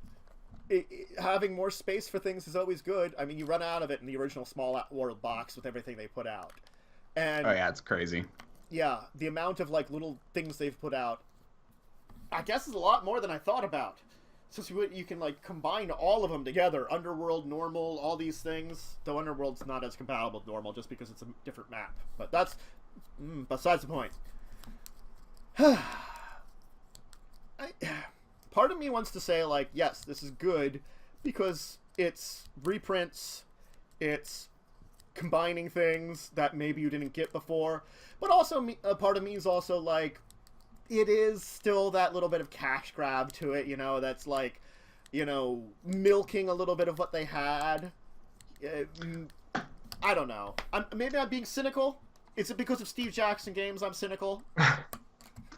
having more space for things is always good. I mean, you run out of it in the original Small World box with everything they put out. And, oh, yeah, it's crazy. Yeah, the amount of, like, little things they've put out, I guess, is a lot more than I thought about. Since you can, like, combine all of them together. Underworld, Normal, all these things. Though Underworld's not as compatible with Normal just because it's a different map. But that's besides the point. Part of me wants to say, like, yes, this is good because it's reprints, it's combining things that maybe you didn't get before. But also, a part of me is also, like, it is still that little bit of cash grab to it, you know, that's like, you know, milking a little bit of what they had. I don't know. Maybe I'm being cynical. Is it because of Steve Jackson games I'm cynical?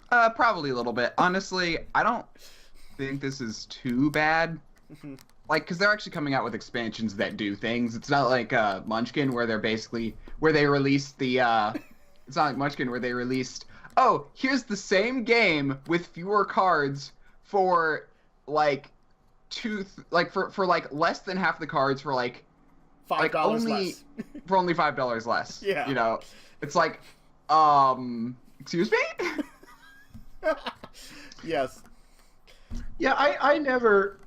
Probably a little bit. Honestly, I don't think this is too bad. Like, because they're actually coming out with expansions that do things. It's not like Munchkin where they released the... it's not like Munchkin where they released... Oh, here's the same game with fewer cards for like for like less than half the cards for like $5 less. For only $5 less. Yeah. You know, it's like, excuse me? Yes. Yeah, I never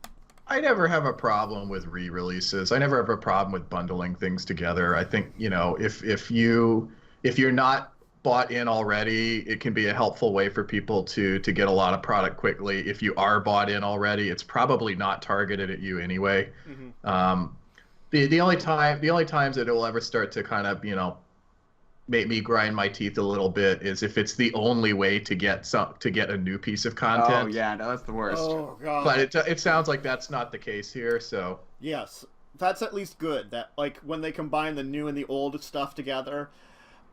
have a problem with re-releases. I never have a problem with bundling things together. I think, you know, if you're not bought in already, it can be a helpful way for people to get a lot of product quickly. If you are bought in already, it's probably not targeted at you anyway. The only times that it will ever start to kind of, you know, make me grind my teeth a little bit is if it's the only way to get a new piece of content. Oh yeah, no, that's the worst. Oh god. But it sounds like that's not the case here, so yes, that's at least good. That, like, when they combine the new and the old stuff together.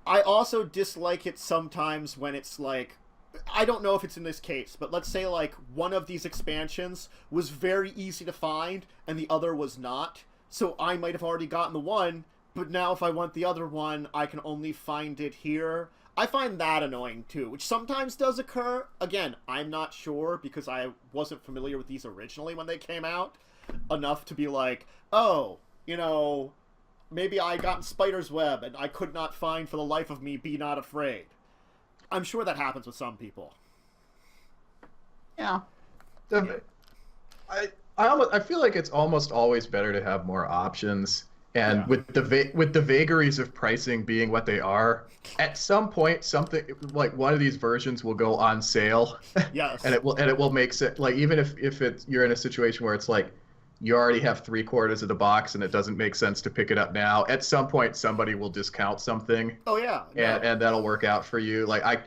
I also dislike it sometimes when it's like, I don't know if it's in this case, but let's say like one of these expansions was very easy to find and the other was not. So I might have already gotten the one, but now if I want the other one, I can only find it here. I find that annoying too, which sometimes does occur. Again, I'm not sure because I wasn't familiar with these originally when they came out enough to be like, oh, you know, maybe I got in Spider's Web and I could not find for the life of me Be Not Afraid. I'm sure that happens with some people. Yeah. I feel like it's almost always better to have more options. And with the vagaries of pricing being what they are, at some point something like one of these versions will go on sale. Yes. and it will make sense. Like even if you're in a situation where it's like you already have 3/4 of the box and it doesn't make sense to pick it up now, at some point somebody will discount something. Oh yeah. And that'll work out for you. Like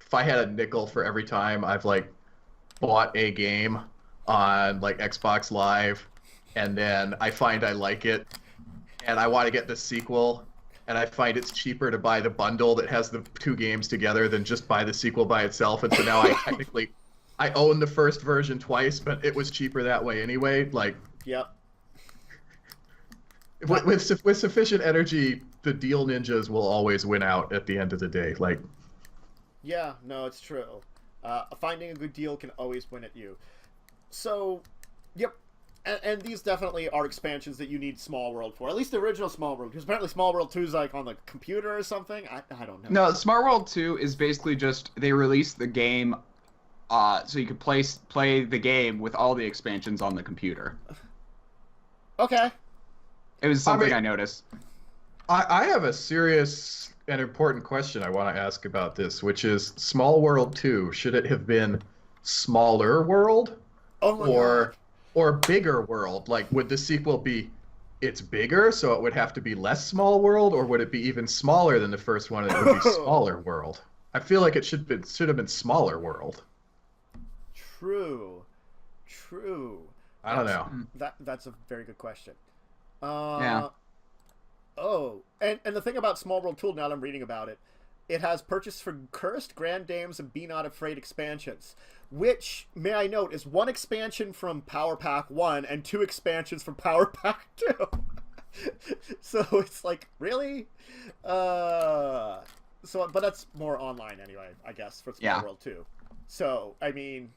if I had a nickel for every time I've like bought a game on like Xbox Live and then I find I like it and I want to get the sequel, and I find it's cheaper to buy the bundle that has the 2 games together than just buy the sequel by itself. And so now I own the first version twice, but it was cheaper that way anyway. Like, yep. With sufficient energy, the deal ninjas will always win out at the end of the day. Like, yeah, no, it's true. Finding a good deal can always win at you. So, yep. And these definitely are expansions that you need Small World for. At least the original Small World. Because apparently Small World 2 is like on the computer or something. I don't know. No, Small World 2 is basically just they released the game so you could play the game with all the expansions on the computer. Okay. It was something I noticed. I have a serious and important question I want to ask about this, which is Small World 2. Should it have been Smaller World? Oh my God. Or Bigger World? Like, would the sequel be it's bigger, so it would have to be less Small World, or would it be even smaller than the first one and it would be Smaller World? I feel like it should have been Smaller World. True. I don't know. That's a very good question. Yeah. Oh, and the thing about Small World Tool, now that I'm reading about it, it has purchase for Cursed, Grand Dames, and Be Not Afraid expansions, which, may I note, is 1 expansion from Power Pack 1 and 2 expansions from Power Pack 2. So it's like, really? But that's more online anyway, I guess, for Small World 2. So, I mean,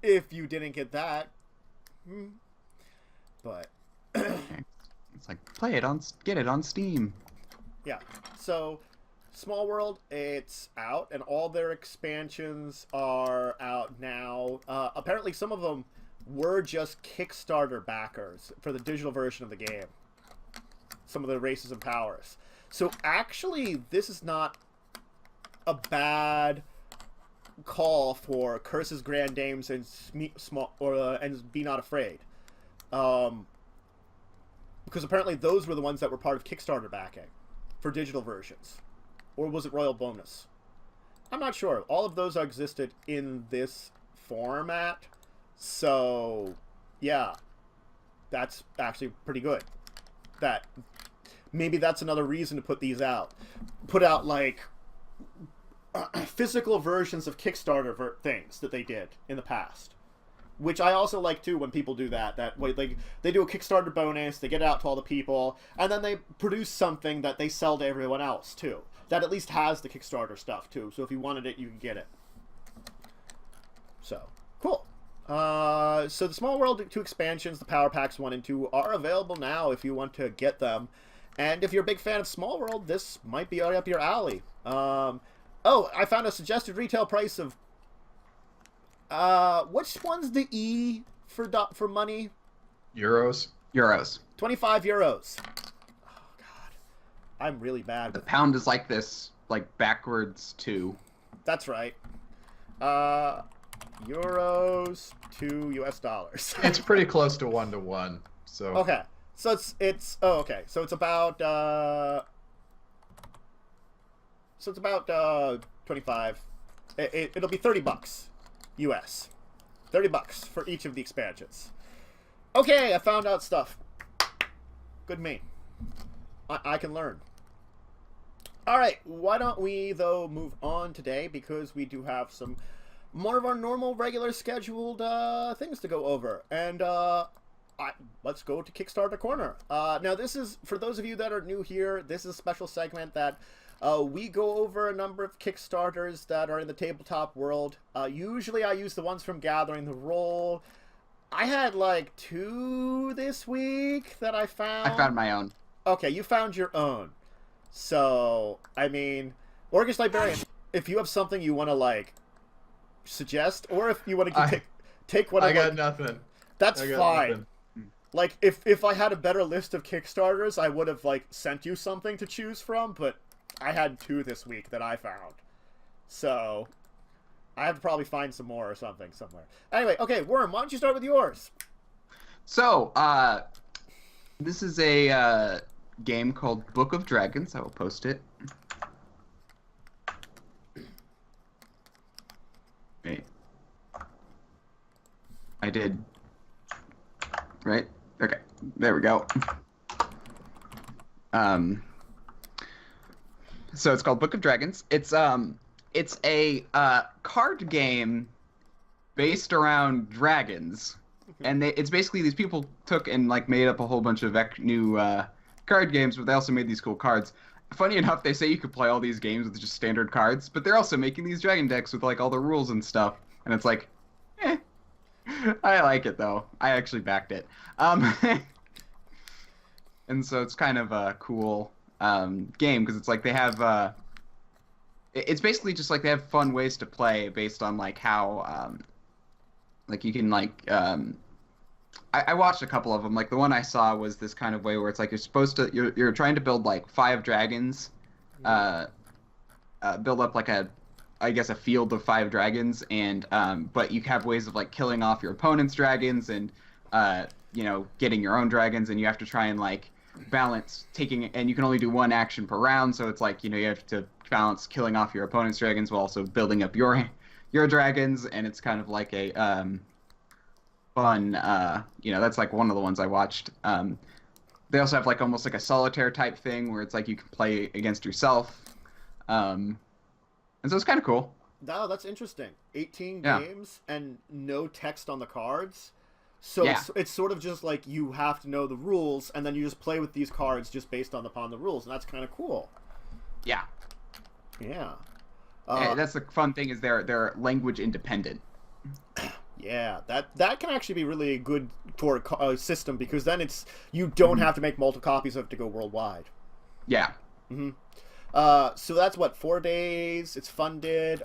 if you didn't get that, but... It's like, get it on Steam. Yeah, so... Small World, it's out, and all their expansions are out now. Apparently, some of them were just Kickstarter backers for the digital version of the game. Some of the races and powers. So, actually, this is not a bad call for Curses, Grand Dames, and and Be Not Afraid. Because apparently, those were the ones that were part of Kickstarter backing for digital versions. Or was it Royal Bonus? I'm not sure. All of those existed in this format. So, yeah. That's actually pretty good. Maybe that's another reason to put these out. Put out, like, physical versions of Kickstarter things that they did in the past. Which I also like, too, when people do that. That way, like, they do a Kickstarter bonus, they get it out to all the people, and then they produce something that they sell to everyone else, too. That at least has the Kickstarter stuff, too. So if you wanted it, you can get it. So, cool. So the Small World 2 expansions, the Power Packs 1 and 2, are available now if you want to get them. And if you're a big fan of Small World, this might be right up your alley. Oh, I found a suggested retail price of... which one's the E for money? Euros. 25 euros. I'm really bad. The pound is like this, like backwards too. That's right. Euros to US dollars. It's pretty close to 1-to-1. So okay. So it's okay. So it's about 25. It'll be $30 US. $30 for each of the expansions. Okay, I found out stuff. Good me. I can learn. All right, why don't we, though, move on today, because we do have some more of our normal, regular scheduled things to go over. And let's go to Kickstarter Korner. Now, this is, for those of you that are new here, this is a special segment that we go over a number of Kickstarters that are in the tabletop world. Usually I use the ones from Gathering the Roll. I had like 2 this week that I found. I found my own. Okay, you found your own. So, I mean, Orcish Librarian, if you have something you want to, like, suggest, or if you want to take one of, I got nothing. That's fine. Nothing. Like, if I had a better list of Kickstarters, I would have, like, sent you something to choose from, but I had 2 this week that I found. So, I have to probably find some more or something somewhere. Anyway, okay, Wyrm, why don't you start with yours? So, this is a game called Book of Dragons. I will post it. Wait. I did. Right? Okay. There we go. So it's called Book of Dragons. It's a card game based around dragons. And it's basically these people took and like made up a whole bunch of new card games, but they also made these cool cards. Funny enough, they say you could play all these games with just standard cards, but they're also making these dragon decks with like all the rules and stuff. And it's like, I like it though. I actually backed it. And so it's kind of a cool game because it's like they have. It's basically just like they have fun ways to play based on like how, like you can like. I watched a couple of them. Like the one I saw was this kind of way where it's like you're trying to build like 5 dragons, build up like a field of 5 dragons, and but you have ways of like killing off your opponent's dragons and getting your own dragons, and you have to try and like balance and you can only do 1 action per round, so it's like you have to balance killing off your opponent's dragons while also building up your dragons, and it's kind of like a fun, that's like one of the ones I watched. They also have like almost like a solitaire type thing where it's like you can play against yourself, and so it's kind of cool. No, that's interesting. 18 games and no text on the cards, so it's sort of just like you have to know the rules, and then you just play with these cards just based upon the rules, and that's kind of cool. Yeah. That's the fun thing is they're language independent. Yeah, that can actually be really good for a system, because then you don't have to make multiple copies of it to go worldwide. Yeah. So that's what, 4 days. It's funded.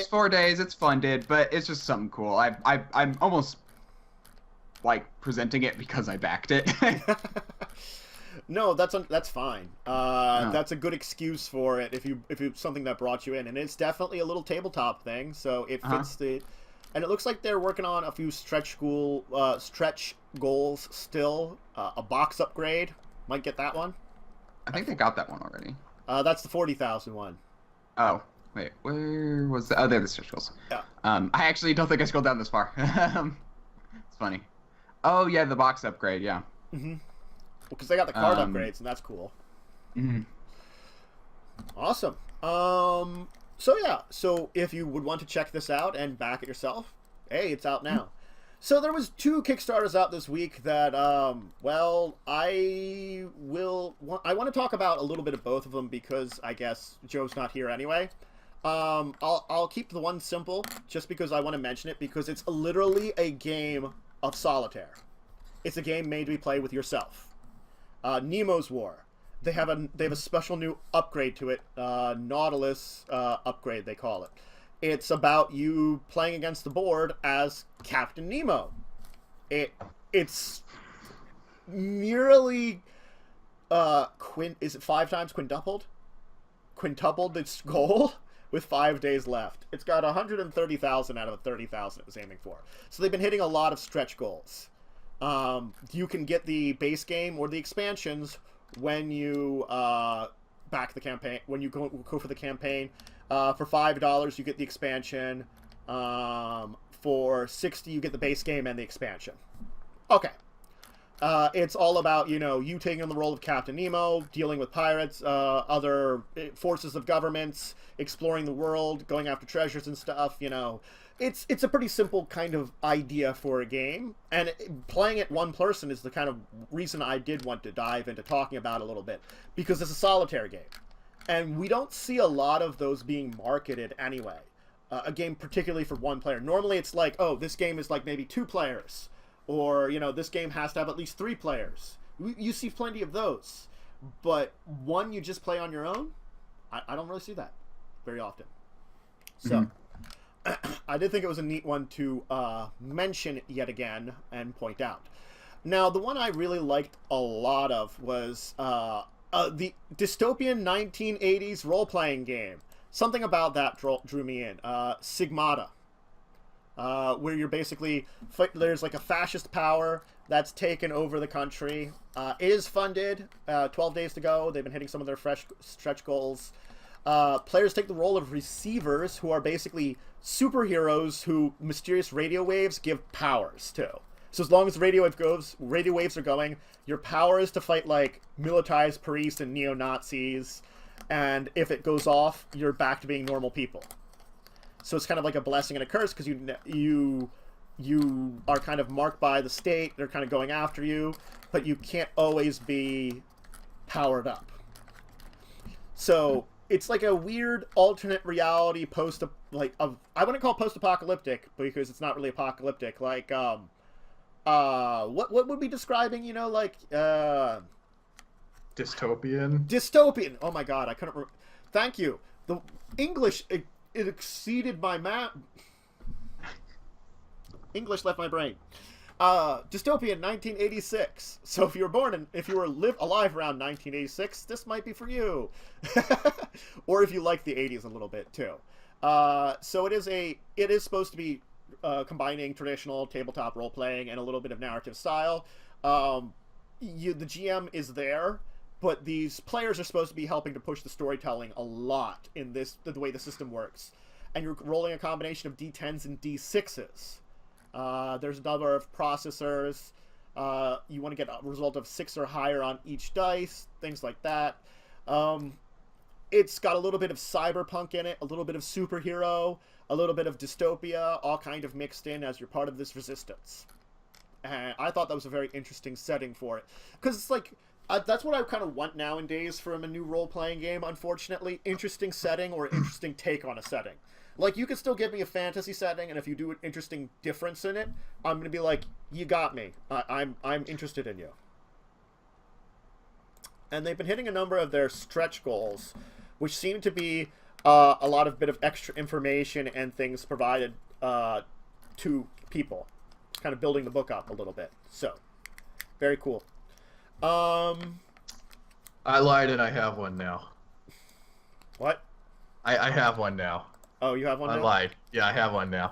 4 days. It's funded, but it's just something cool. I'm almost like presenting it because I backed it. No, that's fine. That's a good excuse for it if it's something that brought you in, and it's definitely a little tabletop thing. So it fits the. And it looks like they're working on a few stretch goals still. A box upgrade. Might get that one. I think they got that one already. That's the 40,000 one. Oh, wait. Where was the... Oh, they're the stretch goals. Yeah. I actually don't think I scrolled down this far. It's funny. Oh, yeah, the box upgrade, yeah. Mm-hmm. Because they got the card upgrades, and that's cool. Mm-hmm. Awesome. So if you would want to check this out and back it yourself, hey, it's out now. So there was 2 Kickstarters out this week that, I want to talk about a little bit of both of them because I guess Joe's not here anyway. I'll keep the one simple just because I want to mention it, because it's literally a game of solitaire. It's a game made to be played with yourself. Nemo's War. They have a special new upgrade to it, Nautilus upgrade they call it. It's about you playing against the board as Captain Nemo. It's nearly is it 5 times quintupled? Quintupled its goal with 5 days left. It's got 130,000 out of the 30,000 it was aiming for. So they've been hitting a lot of stretch goals. You can get the base game or the expansions when you back the campaign, when you go for the campaign. For $5 you get the expansion. For $60 you get the base game and the expansion. Okay. It's all about, you taking on the role of Captain Nemo, dealing with pirates, other forces of governments, exploring the world, going after treasures and stuff, It's a pretty simple kind of idea for a game, and playing it one person is the kind of reason I did want to dive into talking about it a little bit, because it's a solitary game. And we don't see a lot of those being marketed anyway. A game particularly for one player. Normally it's like, oh, this game is like maybe 2 players. Or, this game has to have at least 3 players. You see plenty of those. But one you just play on your own, I don't really see that very often. So, I did think it was a neat one to mention yet again and point out. Now, the one I really liked a lot of was the dystopian 1980s role-playing game. Something about that drew me in. Sigmata. Where you're basically, there's like a fascist power that's taken over the country. It is funded, 12 days to go. They've been hitting some of their fresh stretch goals. Players take the role of receivers, who are basically superheroes who mysterious radio waves give powers to. So as long as radio waves are going, your power is to fight like militarized police and neo-Nazis, and if it goes off, you're back to being normal people. So it's kind of like a blessing and a curse, because you are kind of marked by the state. They're kind of going after you, but you can't always be powered up. So it's like a weird alternate reality I wouldn't call it post-apocalyptic, because it's not really apocalyptic. Like what would be describing, Dystopian. Dystopian. Oh my god, I couldn't. Thank you. The English. It exceeded my math. English left my brain. Dystopian 1986. So if you were alive around 1986, this might be for you. Or if you like the 80s a little bit too. So it is supposed to be combining traditional tabletop role playing and a little bit of narrative style. The GM is there, but these players are supposed to be helping to push the storytelling a lot in the way the system works. And you're rolling a combination of D10s and D6s. There's a number of processors. You want to get a result of 6 or higher on each dice, things like that. It's got a little bit of cyberpunk in it, a little bit of superhero, a little bit of dystopia, all kind of mixed in as you're part of this resistance. And I thought that was a very interesting setting for it. Because it's like, that's what I kind of want nowadays from a new role-playing game, unfortunately. Interesting setting or interesting take on a setting. Like, you can still give me a fantasy setting, and if you do an interesting difference in it, I'm going to be like, you got me. I'm interested in you. And they've been hitting a number of their stretch goals, which seem to be a lot of bit of extra information and things provided to people. Kind of building the book up a little bit. So, very cool. I lied and I have one now. What? I have one now. Oh, you have one now? I lied. Yeah, I have one now.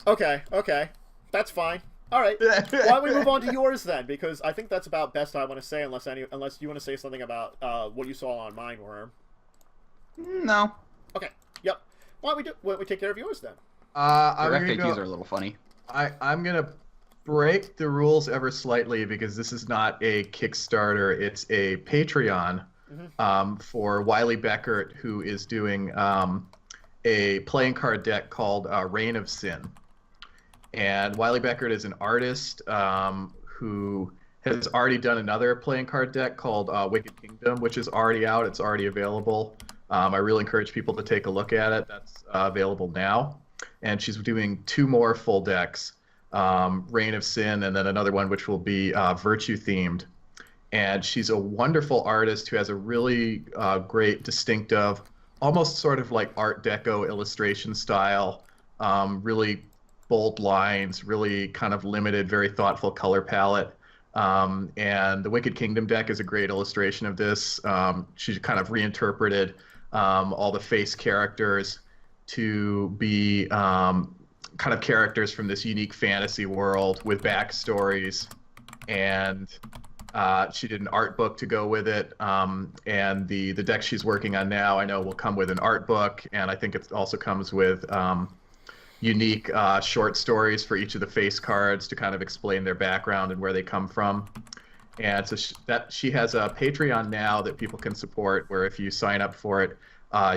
Okay. That's fine. All right. Why don't we move on to yours then? Because I think that's about best I want to say, unless you want to say something about what you saw on mine, Wyrm. No. Okay. Yep. Why don't we take care of yours then? Direct AQs are a little funny. I'm gonna break the rules ever slightly, because this is not a Kickstarter, it's a Patreon for Wiley Beckert, who is doing a playing card deck called Reign of Sin. And Wiley Beckert is an artist who has already done another playing card deck called Wicked Kingdom, which is already out. It's already available. I really encourage people to take a look at it. That's available now. And she's doing 2 more full decks, Reign of Sin, and then another one which will be virtue-themed. And she's a wonderful artist who has a really great, distinctive, almost sort of like Art Deco illustration style, really bold lines, really kind of limited, very thoughtful color palette. And the Wicked Kingdom deck is a great illustration of this. She kind of reinterpreted all the face characters to be kind of characters from this unique fantasy world with backstories. And she did an art book to go with it. And the deck she's working on now, I know, will come with an art book. And I think it also comes with unique short stories for each of the face cards to kind of explain their background and where they come from. And so she has a Patreon now that people can support, where if you sign up for it,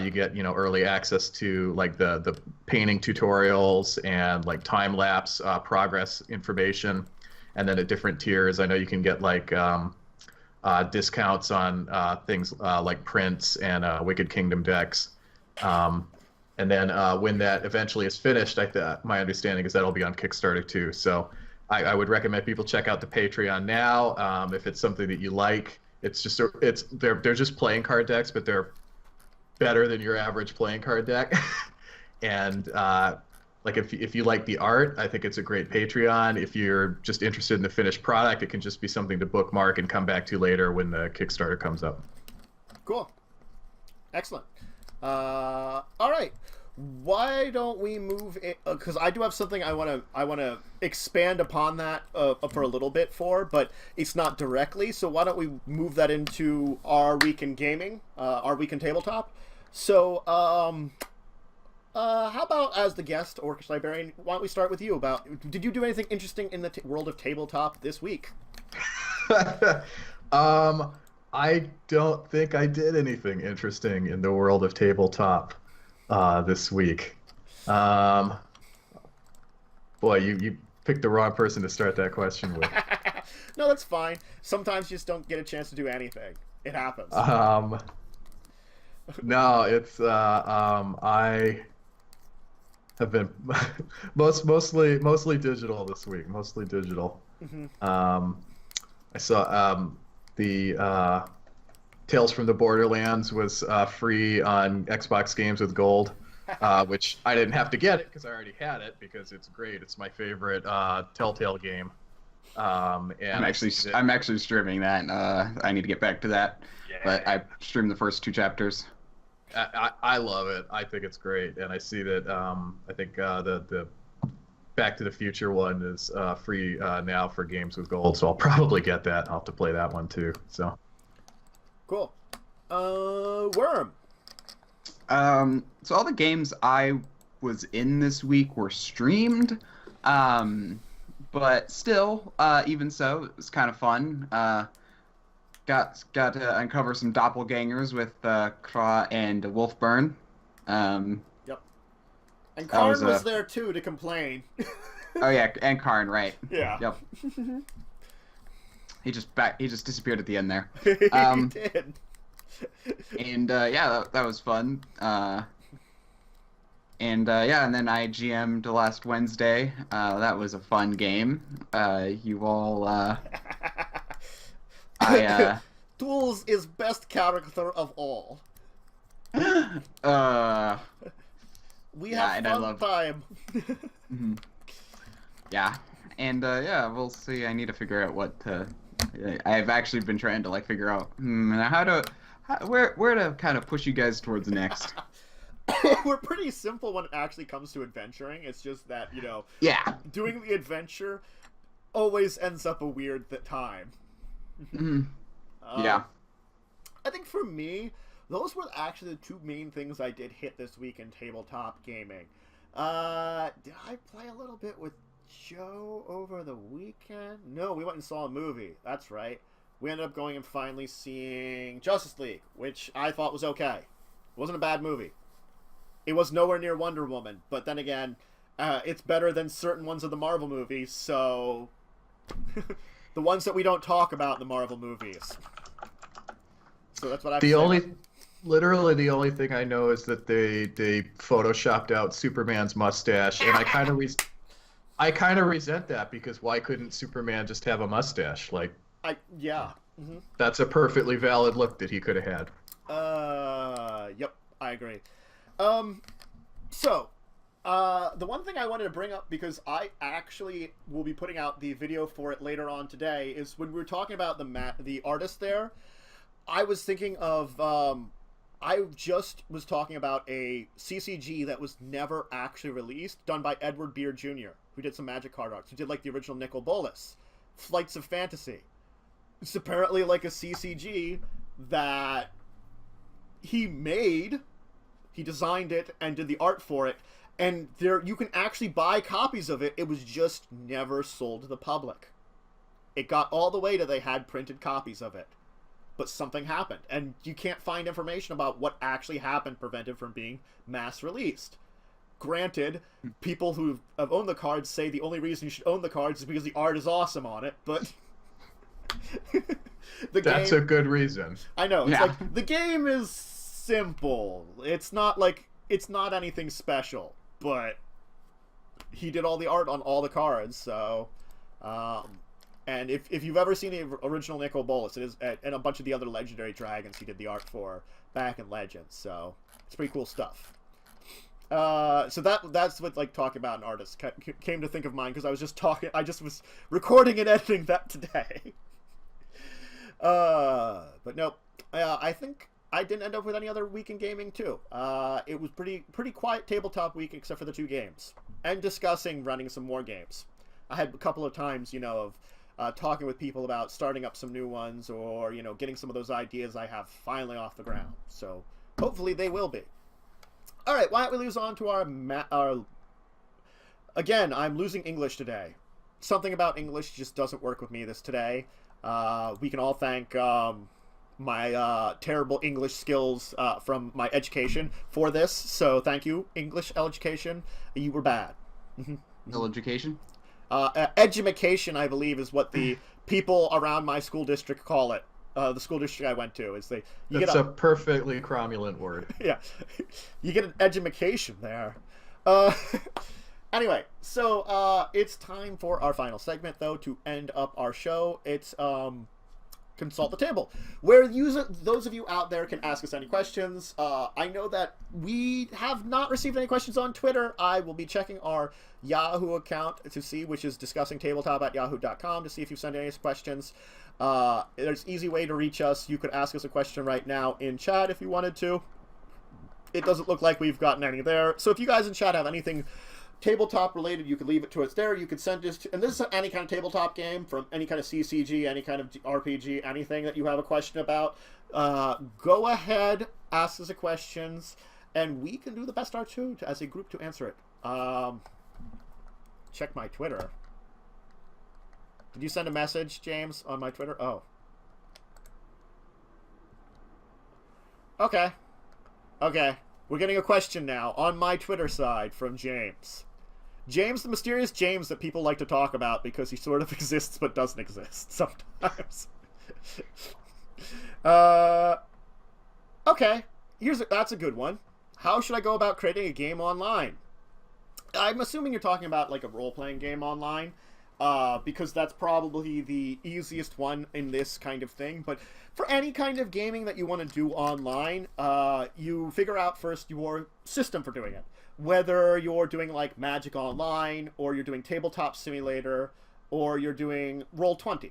you get early access to like the painting tutorials and like time lapse progress information, and then at different tiers, I know you can get like discounts on things like prints and Wicked Kingdom decks. And then when that eventually is finished, my understanding is that'll be on Kickstarter too. So I would recommend people check out the Patreon now if it's something that you like. They're just playing card decks, but they're better than your average playing card deck. And like if you like the art, I think it's a great Patreon. If you're just interested in the finished product, it can just be something to bookmark and come back to later when the Kickstarter comes up. Cool. Excellent. All right. Why don't we move it? Because I do have something I want to expand upon that for a little bit but it's not directly. So why don't we move that into our week in gaming, our week in tabletop? So how about as the guest, Orcish Librarian? Why don't we start with you? Did you do anything interesting in the world of tabletop this week? I don't think I did anything interesting in the world of tabletop this week. Boy, you picked the wrong person to start that question with. No, that's fine. Sometimes you just don't get a chance to do anything. It happens. No, it's I have been mostly digital this week. Mostly digital. Mm-hmm. I saw the Tales from the Borderlands was free on Xbox Games with Gold, which I didn't have to get it because I already had it because it's great. It's my favorite Telltale game. And I'm actually streaming that. I need to get back to that, but I streamed the first 2 chapters. I love it. I think it's great, and I see that. I think the Back to the Future one is free now for Games with Gold, so I'll probably get that. I'll have to play that one too. So cool. Wyrm. So all the games I was in this week were streamed, but still, even so, it was kind of fun. Got to uncover some doppelgangers with Kra and Wolfburn. Yep. And Karn was there too to complain. Oh yeah, and Karn, right? Yeah. Yep. He just disappeared at the end there. He did. And yeah, that was fun. And then I GM'd last Wednesday. That was a fun game. You all. Tools is best character of all. We have fun time. Mm-hmm. Yeah, and we'll see. I need to figure out what to. I've actually been trying to like figure out where to kind of push you guys towards next. We're pretty simple when it actually comes to adventuring. It's just that doing the adventure always ends up a weird time. Mm-hmm. Yeah. I think for me, those were actually the 2 main things I did hit this week in tabletop gaming. Did I play a little bit with Joe over the weekend? No, we went and saw a movie. That's right. We ended up going and finally seeing Justice League, which I thought was okay. It wasn't a bad movie. It was nowhere near Wonder Woman, but then again, it's better than certain ones of the Marvel movies, so... the ones that we don't talk about in the Marvel movies. So that's what I have to say. Literally the only thing I know is that they photoshopped out Superman's mustache, and I kind of resent that, because why couldn't Superman just have a mustache? Like, Mm-hmm. That's a perfectly valid look that he could have had. Yep, I agree. So, the one thing I wanted to bring up, because I actually will be putting out the video for it later on today, is when we were talking about the artist there, I was thinking of, I just was talking about a CCG that was never actually released, done by Edward Beard Jr., who did some Magic card arts, who did like the original Nicol Bolas, Flights of Fantasy. It's apparently like a CCG that he made, he designed it and did the art for it, And you can actually buy copies of it. It was just never sold to the public. It got all the way to they had printed copies of it. But something happened. And you can't find information about what actually happened prevented from being mass released. Granted, people who have owned the cards say the only reason you should own the cards is because the art is awesome on it, but... That's a good reason. I know. It's like, the game is simple. It's not anything special, but he did all the art on all the cards, so... and if you've ever seen the original Nicol Bolas, it is, and a bunch of the other legendary dragons he did the art for back in Legends, so it's pretty cool stuff. So that's what, like, talking about an artist came to think of mine, because I just was recording and editing that today. But nope. I think I didn't end up with any other week in gaming too. It was pretty quiet tabletop week except for the 2 games, and discussing running some more games. I had a couple of times, of talking with people about starting up some new ones, or getting some of those ideas I have finally off the ground. So hopefully they will be. All right, why don't we lose on to our again, I'm losing English today. Something about English just doesn't work with me today. We can all thank my terrible English skills from my education for this. So thank you, English education. You were bad. Education? Edumacation, I believe, is what the people around my school district call it. The school district I went to That's a perfectly cromulent word. Yeah, you get an edumacation there. Anyway, so it's time for our final segment, though, to end up our show. It's Consult the Table, where those of you out there can ask us any questions. I know that we have not received any questions on Twitter. I will be checking our Yahoo account to see, which is discussingtabletop@yahoo.com, to see if you've sent any questions. There's an easy way to reach us. You could ask us a question right now in chat if you wanted to. It doesn't look like we've gotten any there. So if you guys in chat have anything tabletop related, you could leave it to us there. You could send us to, and this is any kind of tabletop game, from any kind of CCG, any kind of RPG, anything that you have a question about. Go ahead, ask us the questions, and we can do the best our two as a group to answer it. Check my Twitter. Did you send a message, James, on my Twitter? Oh. Okay. Okay. We're getting a question now on my Twitter side from James. James, the mysterious James that people like to talk about because he sort of exists but doesn't exist sometimes. Okay. That's a good one. How should I go about creating a game online? I'm assuming you're talking about like a role-playing game online. Because that's probably the easiest one in this kind of thing. But for any kind of gaming that you want to do online, you figure out first your system for doing it. Whether you're doing like Magic Online, or you're doing Tabletop Simulator, or you're doing Roll20.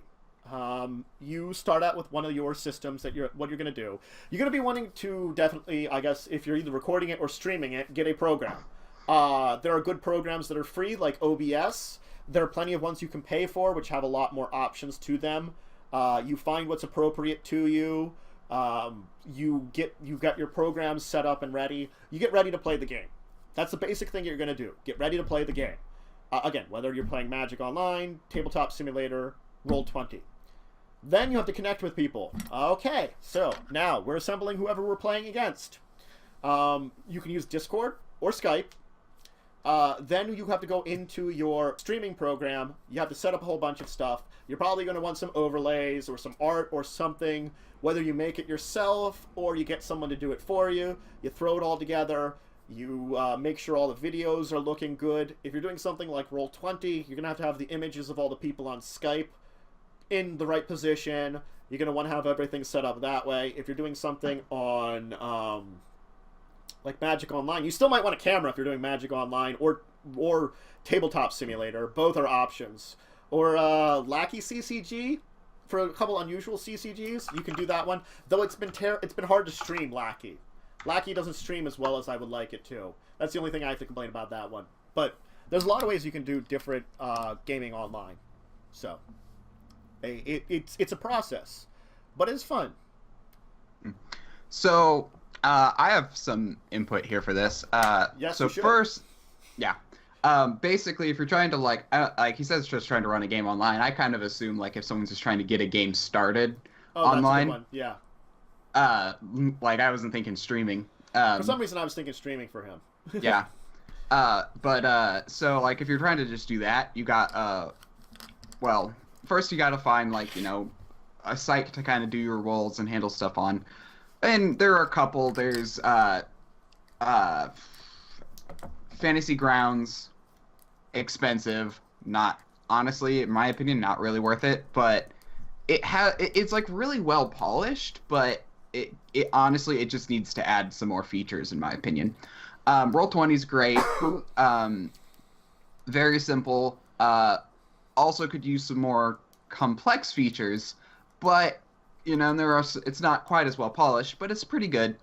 You start out with one of your systems what you're going to do. You're going to be wanting to definitely, I guess, if you're either recording it or streaming it, get a program. There are good programs that are free, like OBS. There are plenty of ones you can pay for, which have a lot more options to them. You find what's appropriate to you. You've got your programs set up and ready. You get ready to play the game. That's the basic thing you're going to do. Get ready to play the game. Again, whether you're playing Magic Online, Tabletop Simulator, Roll20. Then you have to connect with people. Okay, so now we're assembling whoever we're playing against. You can use Discord or Skype. Then you have to go into your streaming program. You have to set up a whole bunch of stuff. You're probably going to want some overlays or some art or something, whether you make it yourself or you get someone to do it for you. You throw it all together. You make sure all the videos are looking good. If you're doing something like Roll20, you're going to have the images of all the people on Skype in the right position. You're going to want to have everything set up that way. If you're doing something on like Magic Online, you still might want a camera if you're doing Magic Online or Tabletop Simulator. Both are options. Or Lackey CCG for a couple unusual CCGs. You can do that one. Though it's been hard to stream Lackey. Lackey doesn't stream as well as I would like it to. That's the only thing I have to complain about that one. But there's a lot of ways you can do different gaming online. So it's a process, but it's fun. So I have some input here for this. Yes, so you should. first, Yeah. Basically, if you're trying to like he says, just trying to run a game online, I kind of assume like if someone's just trying to get a game started online. That's a good one. Yeah. Like I wasn't thinking streaming. For some reason, I was thinking streaming for him. Yeah. So like if you're trying to just do that, you got well, first you got to find like a site to kind of do your roles and handle stuff on, and there are a couple. There's Fantasy Grounds. Expensive, not honestly, in my opinion, not really worth it, but it's like really well polished, but it honestly, it just needs to add some more features in my opinion. Roll20 is great. Very simple. Also could use some more complex features, but it's not quite as well polished, but it's pretty good.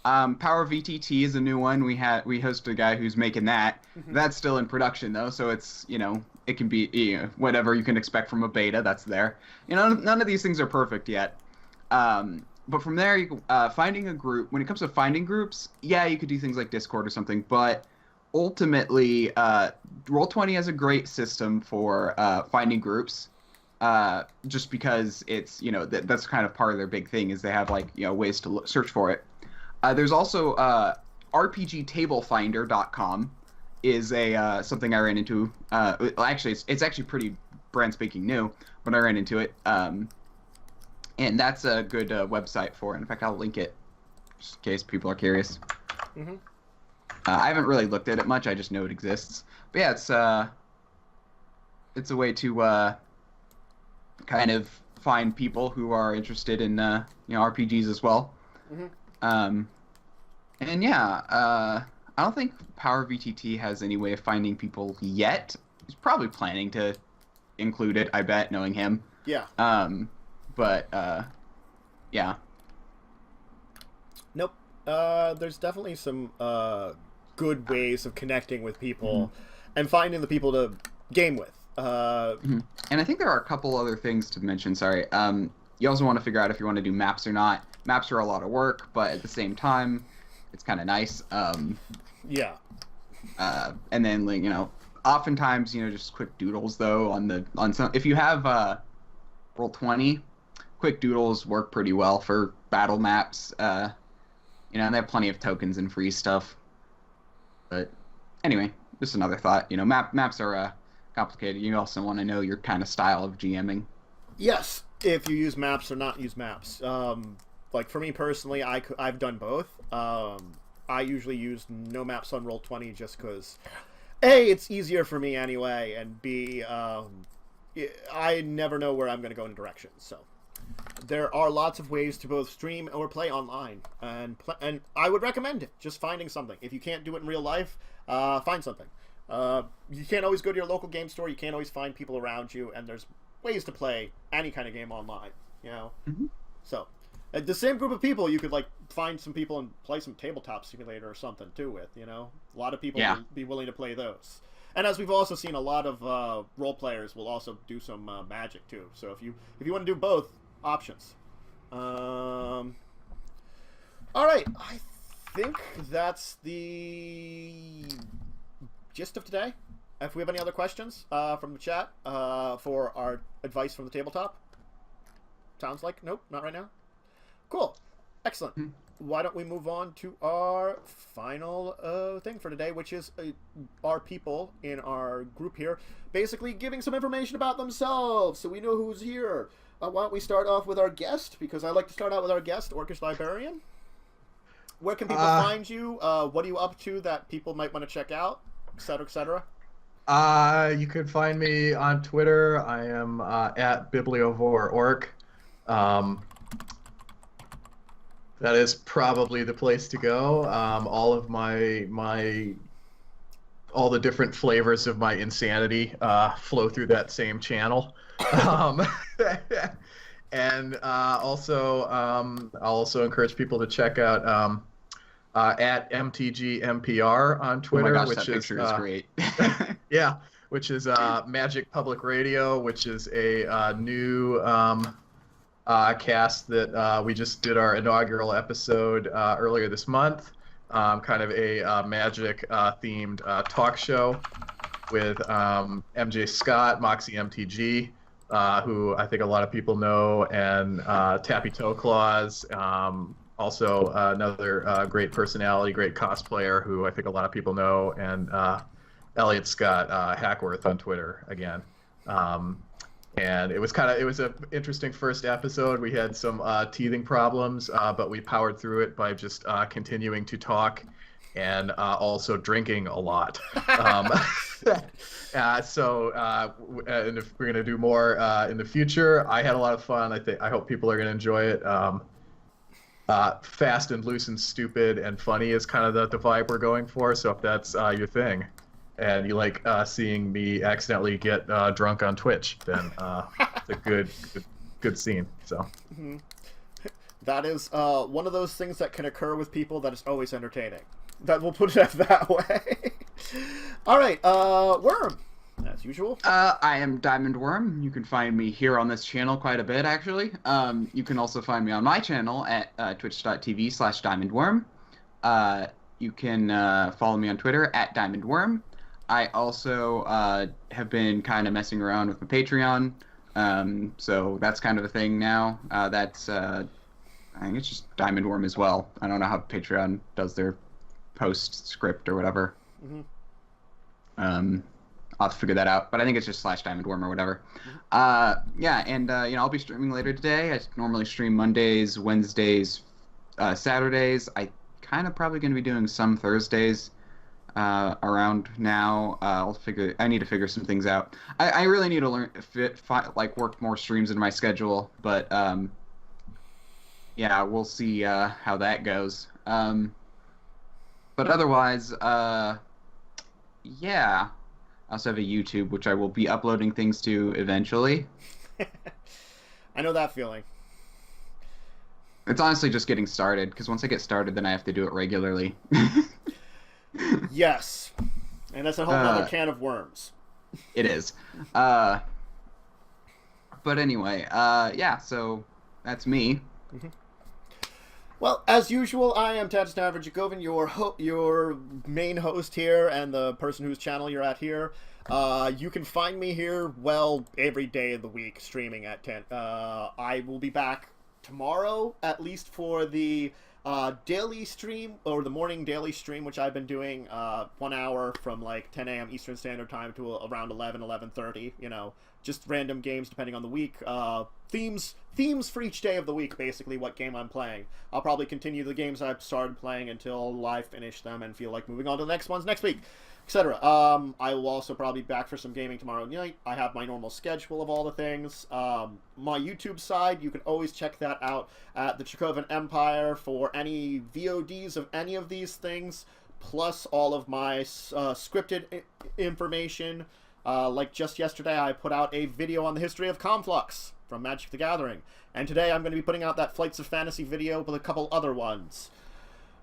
Power VTT is a new one. We host a guy who's making that. Mm-hmm. That's still in production though, so it's it can be whatever you can expect from a beta. That's there. None of these things are perfect yet. But from there, finding a group. When it comes to finding groups, yeah, you could do things like Discord or something. But ultimately, Roll20 has a great system for finding groups. Just because it's that's kind of part of their big thing is they have ways to search for it. There's also RPGTableFinder.com is a something I ran into. Actually, it's actually pretty brand spanking new when I ran into it. And that's a good website for it. In fact, I'll link it just in case people are curious. Mm-hmm. I haven't really looked at it much. I just know it exists. But yeah, it's a way to kind of find people who are interested in RPGs as well. Mm-hmm. And yeah, I don't think Power VTT has any way of finding people yet. He's probably planning to include it, I bet, knowing him. Yeah. Yeah. Nope. There's definitely some good ways of connecting with people and finding the people to game with. And I think there are a couple other things to mention. Sorry. You also want to figure out if you want to do maps or not. Maps are a lot of work, but at the same time, it's kind of nice. Yeah. And then oftentimes just quick doodles though on some. If you have Roll20, quick doodles work pretty well for battle maps. And they have plenty of tokens and free stuff. But anyway, just another thought. Maps are complicated. You also want to know your kind of style of GMing. Yes, if you use maps or not use maps. Like for me personally, I've done both. I usually use no maps on Roll20 just because A, it's easier for me anyway, and B, I never know where I'm going to go in directions. So there are lots of ways to both stream or play online, and I would recommend it. Just finding something. If you can't do it in real life, find something. You can't always go to your local game store. You can't always find people around you, and there's ways to play any kind of game online. Mm-hmm. So. The same group of people, you could find some people and play some tabletop simulator or something too with. A lot of people will be willing to play those. And as we've also seen, a lot of role players will also do some Magic too. So if you want to do both, options. All right, I think that's the gist of today. If we have any other questions from the chat for our advice from the tabletop, sounds like nope, not right now. Cool. Excellent. Why don't we move on to our final thing for today, which is our people in our group here basically giving some information about themselves so we know who's here. Why don't we start off with our guest, because I like to start out with our guest, Orcish Librarian. Where can people find you? What are you up to that people might want to check out, etc., etc.? You could find me on Twitter. I am at bibliovoreorc. That is probably the place to go. All of all the different flavors of my insanity flow through that same channel. And also, I'll also encourage people to check out at MTGMPR on Twitter, oh my gosh, which that picture is great. Yeah, which is Magic Public Radio, which is a new cast that we just did our inaugural episode earlier this month. kind of a magic themed talk show with MJ Scott, Moxie MTG, who I think a lot of people know, and Tappy Toe Claws, also another great personality, great cosplayer who I think a lot of people know, and Elliot Scott Hackworth on Twitter again. And it was an interesting first episode. We had some teething problems, but we powered through it by just continuing to talk and also drinking a lot. And if we're gonna do more in the future, I had a lot of fun. I hope people are gonna enjoy it. Fast and loose and stupid and funny is kind of the vibe we're going for. So if that's your thing, and you like seeing me accidentally get drunk on Twitch, then it's a good scene. So that is one of those things that can occur with people that is always entertaining. That we'll put it that way. All right, Wyrm, as usual. I am Diamond Wyrm. You can find me here on this channel quite a bit, actually. You can also find me on my channel at twitch.tv/DiamondWyrm. You can follow me on Twitter at DiamondWyrm. I also have been kind of messing around with my Patreon, so that's kind of a thing now. That's I think it's just Diamond Wyrm as well. I don't know how Patreon does their post-script or whatever. I'll have to figure that out, but I think it's just /Diamond Wyrm or whatever. Yeah, and I'll be streaming later today. I normally stream Mondays, Wednesdays, Saturdays. I kind of probably going to be doing some Thursdays around now. I need to figure some things out. I really need to work more streams into my schedule, but yeah, we'll see how that goes. But otherwise, yeah. I also have a YouTube, which I will be uploading things to eventually. I know that feeling. It's honestly just getting started, because once I get started, then I have to do it regularly. Yes. And that's a whole other can of worms. It is. But anyway, yeah, so that's me. Well, as usual, I am Dracovin, your main host here, and the person whose channel you're at here. You can find me here, well, every day of the week, streaming at 10. I will be back tomorrow, at least for the daily stream, or the morning daily stream, which I've been doing 1 hour from like 10 a.m. Eastern Standard Time to around 11:30, just random games depending on the week. Themes for each day of the week, basically, what game I'm playing. I'll probably continue the games I've started playing until I finish them and feel like moving on to the next ones next week, etc. I will also probably be back for some gaming tomorrow night. I have my normal schedule of all the things. My YouTube side, you can always check that out at the Dracovin Empire for any VODs of any of these things, plus all of my scripted information. Like just yesterday, I put out a video on the history of Conflux from Magic the Gathering, and today I'm going to be putting out that Flights of Fantasy video with a couple other ones.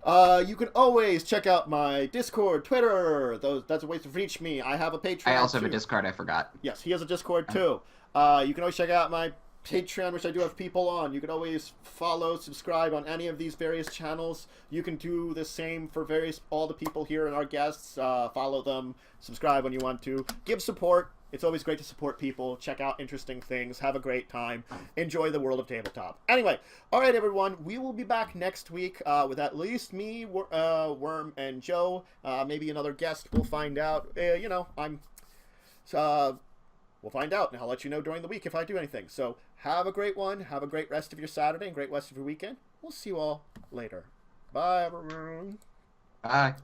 You can always check out my Discord, Twitter. That's a way to reach me. I have a Patreon. I also have a Discord. I forgot. Yes, he has a Discord too. You can always check out my Patreon, which I do have people on. You can always follow, subscribe on any of these various channels. You can do the same for all the people here and our guests. Follow them, subscribe when you want to. Give support. It's always great to support people. Check out interesting things. Have a great time. Enjoy the world of tabletop. Anyway, all right, everyone. We will be back next week with at least me, Wyrm, and Joe. Maybe another guest. We'll find out. We'll find out, and I'll let you know during the week if I do anything. So have a great one. Have a great rest of your Saturday and great rest of your weekend. We'll see you all later. Bye, everyone. Bye.